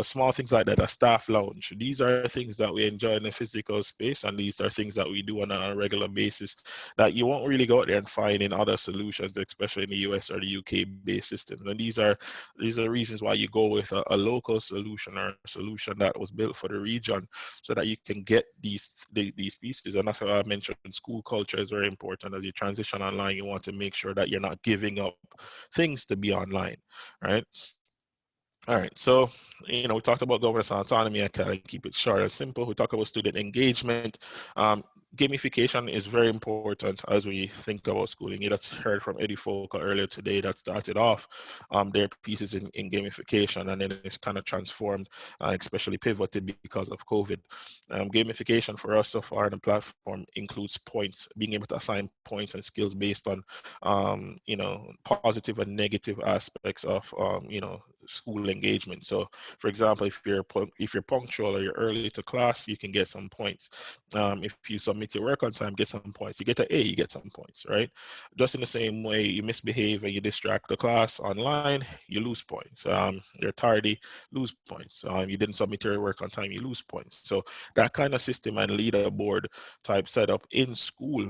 small things like that, a staff lounge. These are things that we enjoy in the physical space, and these are things that we do on a regular basis that you won't really go out there and find in other solutions, especially in the US or the UK based systems. And these are reasons why you go with a local solution or a solution that was built for the region, so that you can get these pieces. And that's why I mentioned school culture is very important. As you transition online, you want to make sure that you're not giving up things to be online, right? All right, so, we talked about governance and autonomy. I kind of keep it short and simple. We talk about student engagement. Gamification is very important as we think about schooling. You just heard from Eddie Folker earlier today that started off their pieces in gamification, and then it's kind of transformed, especially pivoted because of COVID. Gamification for us so far on the platform includes points, being able to assign points and skills based on, positive and negative aspects of, school engagement. So, for example, if you're punctual or you're early to class, you can get some points. If you submit your work on time, get some points. You get an A, you get some points, right? Just in the same way, you misbehave and you distract the class online, you lose points. You're tardy, lose points. You didn't submit your work on time, you lose points. So that kind of system and leaderboard type setup in school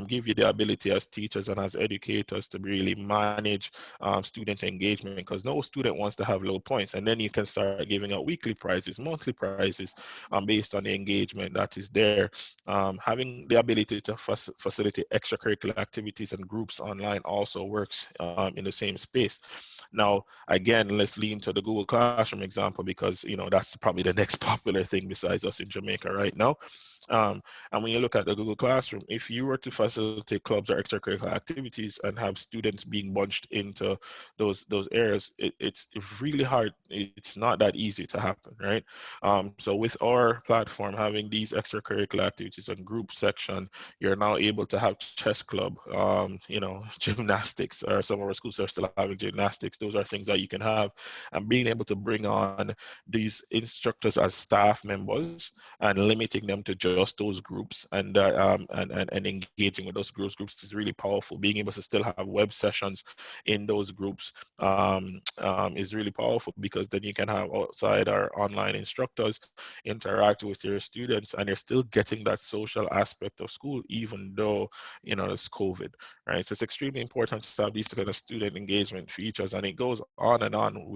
give you the ability as teachers and as educators to really manage student engagement, because no student wants to have low points. And then you can start giving out weekly prizes, monthly prizes based on the engagement that is there. Having the ability to facilitate extracurricular activities and groups online also works in the same space. Now, again, let's lean to the Google Classroom example, because that's probably the next popular thing besides us in Jamaica right now. And when you look at the Google Classroom, if you were to facilitate clubs or extracurricular activities and have students being bunched into those areas, it's really hard. It's not that easy to happen, right? So with our platform having these extracurricular activities and group section, you're now able to have chess club, gymnastics, or some of our schools are still having gymnastics. Those are things that you can have, and being able to bring on these instructors as staff members and limiting them to just just those groups and engaging with those groups is really powerful. Being able to still have web sessions in those groups is really powerful, because then you can have outside or online instructors interact with your students, and you're still getting that social aspect of school, even though, you know, it's COVID, right? So it's extremely important to have these kind of student engagement features, and it goes on and on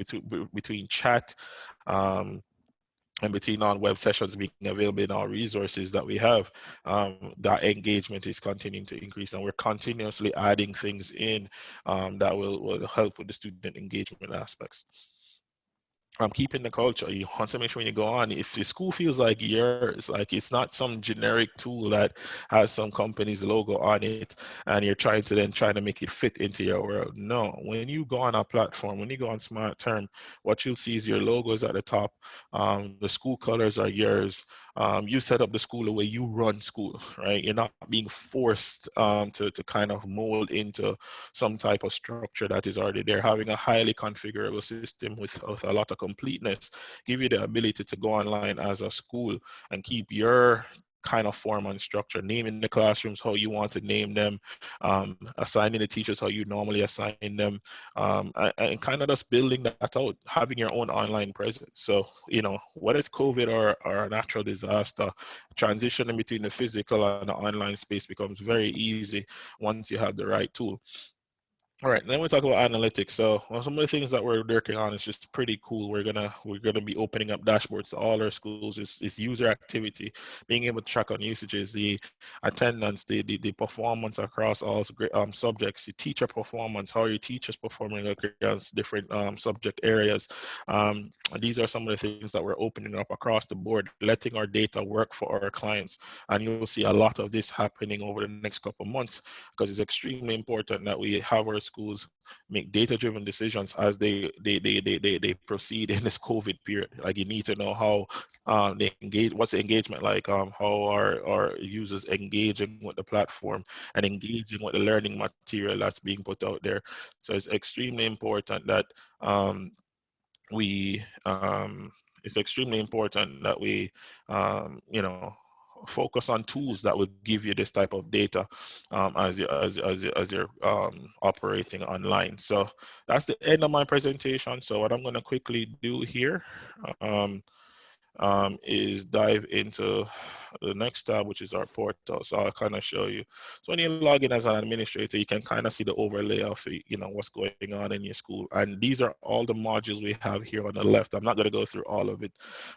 between chat and between on-web sessions being available in our resources that we have. That engagement is continuing to increase, and we're continuously adding things in that will help with the student engagement aspects. Keeping the culture. You want to make sure when you go on, if the school feels like yours, like it's not some generic tool that has some company's logo on it, and you're trying to make it fit into your world. No, when you go on a platform, when you go on Smart Term, what you'll see is your logos at the top. The school colors are yours. You set up the school the way you run school, right? You're not being forced to kind of mold into some type of structure that is already there. Having a highly configurable system with a lot of completeness give you the ability to go online as a school and keep your kind of form and structure, naming the classrooms how you want to name them, assigning the teachers how you normally assign them, and kind of just building that out, having your own online presence. So, you know, whether it's COVID or a natural disaster, transitioning between the physical and the online space becomes very easy once you have the right tool. All right, then we talk about analytics. So some of the things that we're working on is just pretty cool. We're gonna be opening up dashboards to all our schools. Is user activity, being able to track on usages, the attendance, the performance across all subjects, the teacher performance, how your teachers performing across different subject areas. These are some of the things that we're opening up across the board, letting our data work for our clients. And you'll see a lot of this happening over the next couple of months, because it's extremely important that we have our schools make data-driven decisions as they proceed in this COVID period. Like, you need to know how they engage, what's the engagement like, how are users engaging with the platform and engaging with the learning material that's being put out there. So it's extremely important that it's extremely important that we you know, focus on tools that will give you this type of data as you're operating online. So that's the end of my presentation. So what I'm going to quickly do here is dive into the next tab, which is our portal. So I'll kind of show you. So when you log in as an administrator, you can kind of see the overlay of, you know, what's going on in your school. And these are all the modules we have here on the left. I'm not going to go through all of it,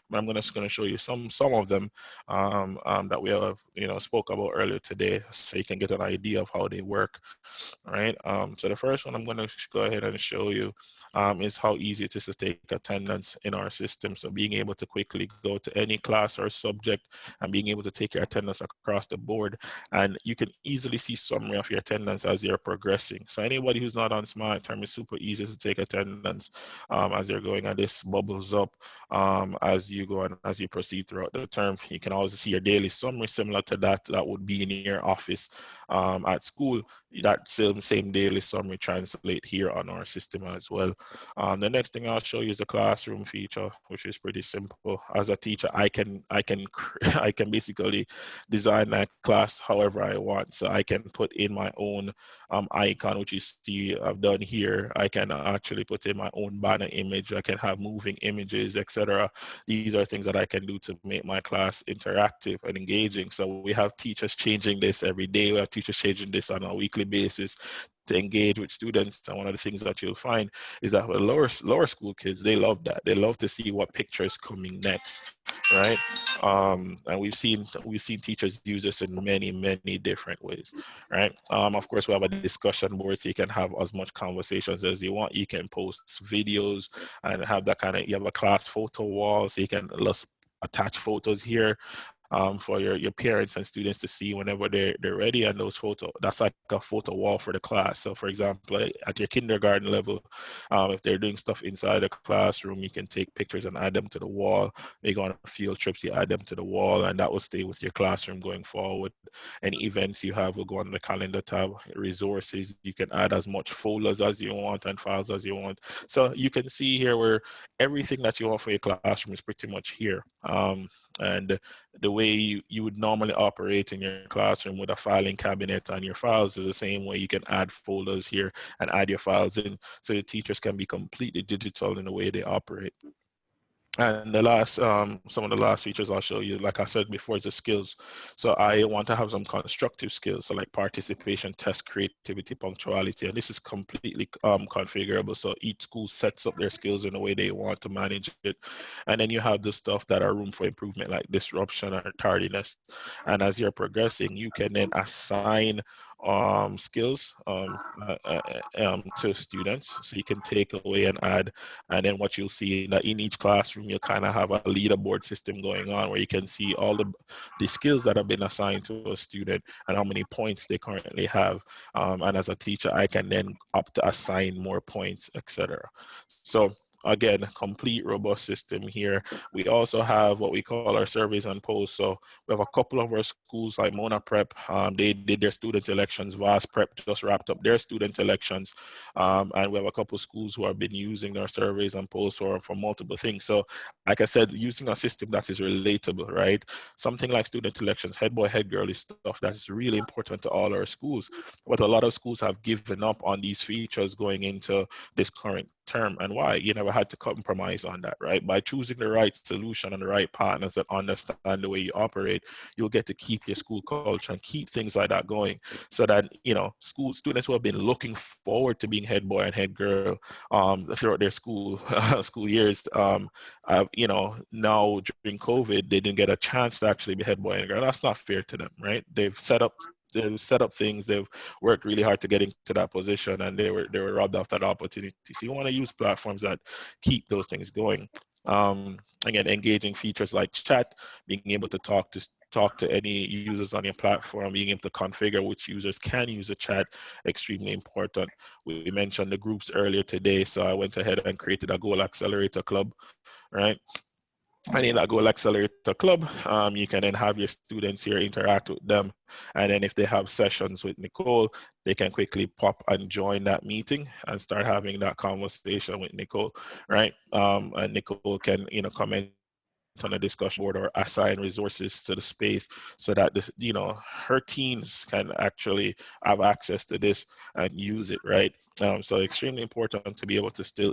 but I'm just going to show you some of them that we have, you know, spoke about earlier today, so you can get an idea of how they work. All right. So the first one I'm going to go ahead and show you is how easy it is to take attendance in our system. So being able to quickly go to any class or subject and being able to take your attendance across the board. And you can easily see summary of your attendance as you're progressing. So anybody who's not on Smart Term, is super easy to take attendance as you're going, and this bubbles up as you go and as you proceed throughout the term. You can also see your daily summary similar to that would be in your office at school. That same daily summary translate here on our system as well. The next thing I'll show you is the classroom feature, which is pretty simple. As a teacher, I can basically design that class however I want. So I can put in my own icon, which you see I've done here. I can actually put in my own banner image. I can have moving images, etc. These are things that I can do to make my class interactive and engaging. So we have teachers changing this every day. We have teachers changing this on a weekly basis to engage with students. And one of the things that you'll find is that with lower school kids, they love that. They love to see what picture is coming next, right? And we've seen teachers use this in many different ways, right? Of course, we have a discussion board, so you can have as much conversations as you want. You can post videos and have that kind of, you have a class photo wall, so you can attach photos here for your parents and students to see whenever they're ready. And those photos, that's like a photo wall for the class. So for example, at your kindergarten level, if they're doing stuff inside the classroom, you can take pictures and add them to the wall. They go on field trips, you add them to the wall, and that will stay with your classroom going forward. Any events you have will go on the calendar tab. Resources, you can add as much folders as you want and files as you want. So you can see here where everything that you want for your classroom is pretty much here. And the way you would normally operate in your classroom with a filing cabinet and your files is the same way you can add folders here and add your files in, so the teachers can be completely digital in the way they operate. And the last, some of the last features I'll show you, like I said before, is the skills. So I want to have some constructive skills, so like participation, test, creativity, punctuality, and this is completely configurable. So each school sets up their skills in the way they want to manage it. And then you have the stuff that are room for improvement, like disruption or tardiness. And as you're progressing, you can then assign skills to students, so you can take away and add. And then what you'll see that in each classroom, you'll kind of have a leaderboard system going on where you can see all the skills that have been assigned to a student and how many points they currently have. And as a teacher, I can then opt to assign more points, etc. So again, complete robust system here. We also have what we call our surveys and polls. So we have a couple of our schools like Mona Prep, they did their student elections. Vast Prep just wrapped up their student elections. And we have a couple of schools who have been using our surveys and polls for multiple things. So like I said, using a system that is relatable, right? Something like student elections, head boy, head girl is stuff that is really important to all our schools. But a lot of schools have given up on these features going into this current term. And why? You never had to compromise on that, right? By choosing the right solution and the right partners that understand the way you operate, you'll get to keep your school culture and keep things like that going, so that, you know, school students who have been looking forward to being head boy and head girl throughout their school years, you know, now during COVID, they didn't get a chance to actually be head boy and girl. That's not fair to them, right? They've set up things, they've worked really hard to get into that position, and they were robbed of that opportunity. So you want to use platforms that keep those things going. Again, engaging features like chat, being able to talk to any users on your platform, being able to configure which users can use the chat, extremely important. We mentioned the groups earlier today, so I went ahead and created a Goal Accelerator Club, right? And in that Goal Accelerator Club, you can then have your students here interact with them. And then if they have sessions with Nicole, they can quickly pop and join that meeting and start having that conversation with Nicole, right? And Nicole can, you know, comment on a discussion board or assign resources to the space, so that her teams can actually have access to this and use it, right? So extremely important to be able to still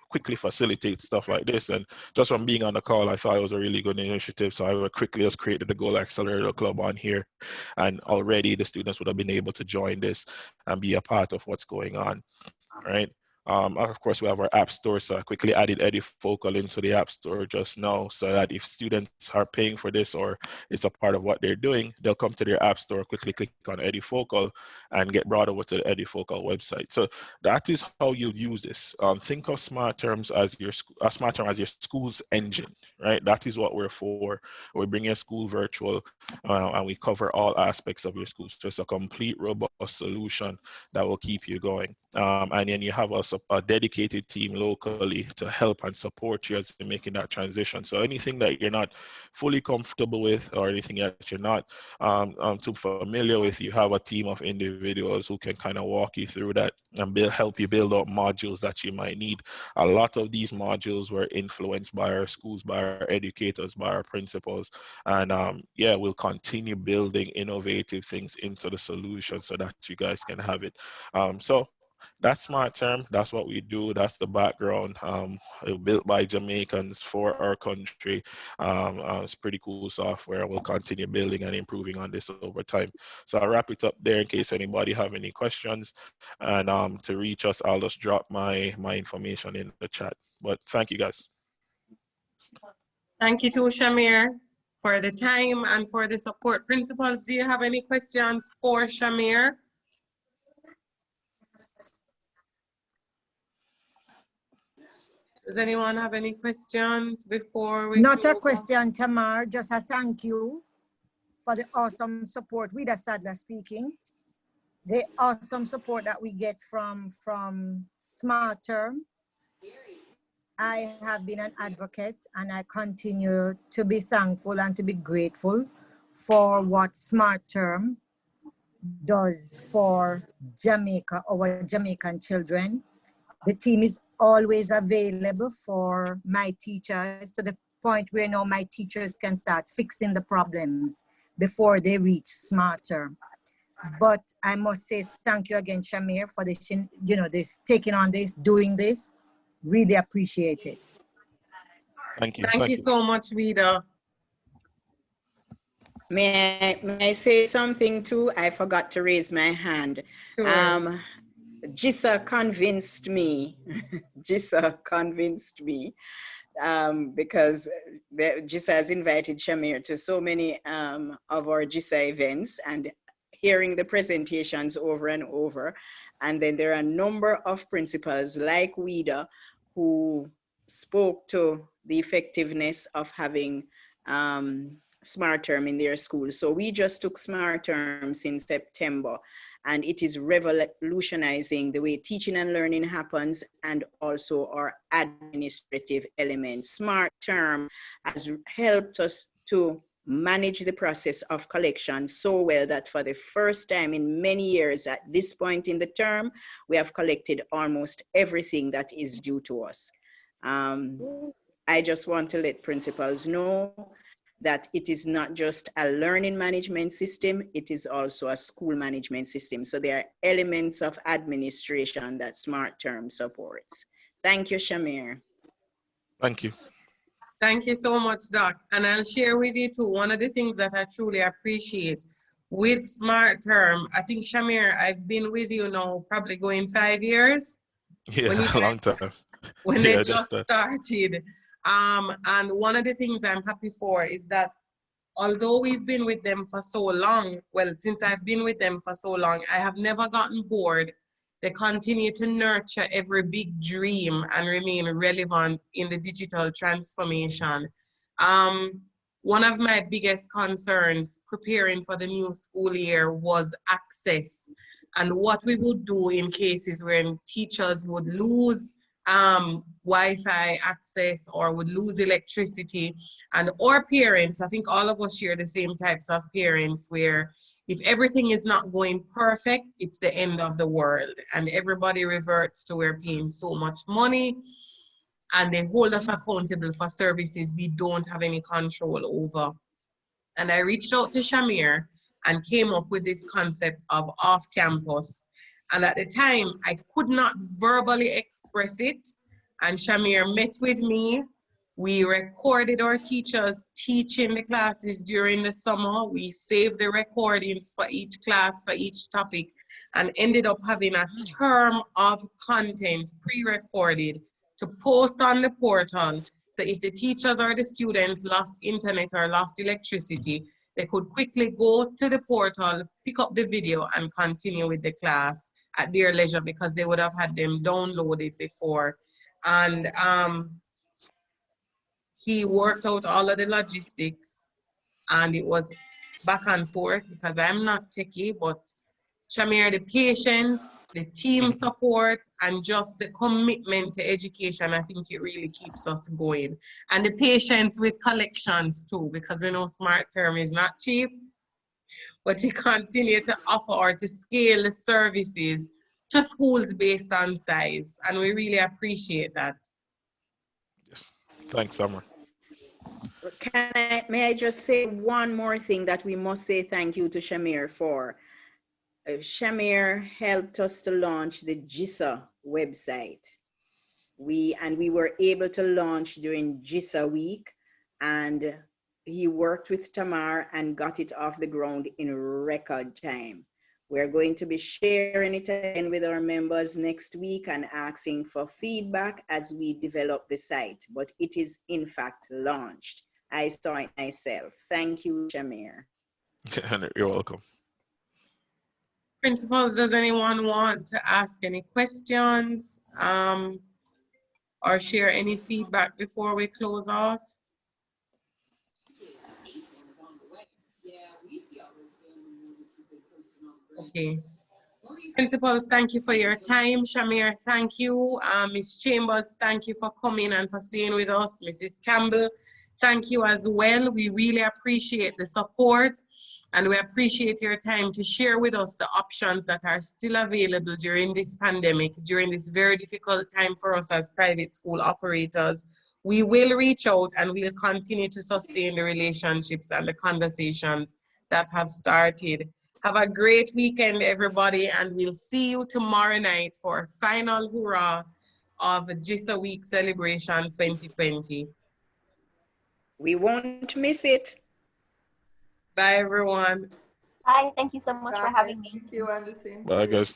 quickly facilitate stuff like this. And just from being on the call, I thought it was a really good initiative. So I quickly just created the Goal Accelerator Club on here, and already the students would have been able to join this and be a part of what's going on, right? Of course, we have our app store, so I quickly added EduFocal into the app store just now, so that if students are paying for this or it's a part of what they're doing, they'll come to their app store, quickly click on EduFocal, and get brought over to the EduFocal website. So that is how you'll use this. Think of Smart Terms as your school's engine, right? That is what we're for. We bring your school virtual, and we cover all aspects of your school. So it's a complete, robust solution that will keep you going. And then you have a dedicated team locally to help and support you as you're making that transition. So anything that you're not fully comfortable with, or anything that you're not too familiar with, you have a team of individuals who can kind of walk you through that and help you build up modules that you might need. A lot of these modules were influenced by our schools, by our educators, by our principals. And yeah, we'll continue building innovative things into the solution so that you guys can have it. So that's Smart Term. That's what we do. That's the background. Built by Jamaicans for our country. It's pretty cool software. We'll continue building and improving on this over time. So I'll wrap it up there in case anybody have any questions. And to reach us, I'll just drop my information in the chat. But thank you, guys.
Thank you to Shamir for the time and for the support. Principals, do you have any questions for Shamir? Does anyone have any questions before we
Not a question, Tamar, just a thank you for the awesome support. Vida Sadler speaking. The awesome support that we get from Smart Term. I have been an advocate, and I continue to be thankful and to be grateful for what Smart Term does for Jamaica, our Jamaican children. The team is always available for my teachers to the point where now my teachers can start fixing the problems before they reach smart term. But I must say thank you again, Shamir, for this, you know, this taking on this, doing this. Really appreciate it.
Thank you.
Thank you so much, Vida.
May I say something too? I forgot to raise my hand.
Sure.
JISA convinced me. JISA convinced me because JISA has invited Shamir to so many of our JISA events, and hearing the presentations over and over. And then there are a number of principals like Vida who spoke to the effectiveness of having smart term in their schools. So we just took smart terms in September, and it is revolutionizing the way teaching and learning happens, and also our administrative elements. Smart term has helped us to manage the process of collection so well that for the first time in many years at this point in the term, we have collected almost everything that is due to us. I just want to let principals know that it is not just a learning management system, it is also a school management system. So there are elements of administration that smart term supports. Thank you, Shamir.
Thank you.
Thank you so much, Doc. And I'll share with you too, one of the things that I truly appreciate with smart term, I think, Shamir, I've been with you now probably going 5 years.
Yeah, a long time.
When they just started. And one of the things I'm happy for is that although we've been with them for so long, well, since I've been with them for so long, I have never gotten bored. They continue to nurture every big dream and remain relevant in the digital transformation. One of my biggest concerns preparing for the new school year was access, and what we would do in cases when teachers would lose Wi-Fi access or would lose electricity, and or parents, I think all of us share the same types of parents where if everything is not going perfect, it's the end of the world, and everybody reverts to we're paying so much money and they hold us accountable for services we don't have any control over. And I reached out to Shamir and came up with this concept of off-campus. And at the time, I could not verbally express it. And Shamir met with me. We recorded our teachers teaching the classes during the summer. We saved the recordings for each class, for each topic, and ended up having a term of content pre-recorded to post on the portal. So if the teachers or the students lost internet or lost electricity, they could quickly go to the portal, pick up the video, and continue with the class at their leisure because they would have had them downloaded before. And he worked out all of the logistics, and it was back and forth because I'm not techie, but Shamir, the patience, the team support, and just the commitment to education, I think it really keeps us going. And the patience with collections too, because we know smart term is not cheap, but he continue to offer or to scale the services to schools based on size. And we really appreciate that.
Yes. Thanks, Summer.
May I just say one more thing that we must say thank you to Shamir for. Shamir helped us to launch the JISA website. We were able to launch during JISA week, and he worked with Tamar and got it off the ground in record time. We're going to be sharing it again with our members next week and asking for feedback as we develop the site, but it is in fact launched. I saw it myself. Thank you, Shamir.
You're welcome.
Principals, does anyone want to ask any questions or share any feedback before we close off? Okay. Principals, thank you for your time. Shamir, thank you. Ms. Chambers, thank you for coming and for staying with us. Mrs. Campbell, thank you as well. We really appreciate the support, and we appreciate your time to share with us the options that are still available during this pandemic, during this very difficult time for us as private school operators We will reach out and we'll continue to sustain the relationships and the conversations that have started. Have a great weekend, everybody, and we'll see you tomorrow night for a final hurrah of JISA Week Celebration 2020.
We won't miss it.
Bye, everyone.
Bye. Thank you so much for having me.
Thank you, Anderson.
Bye, guys.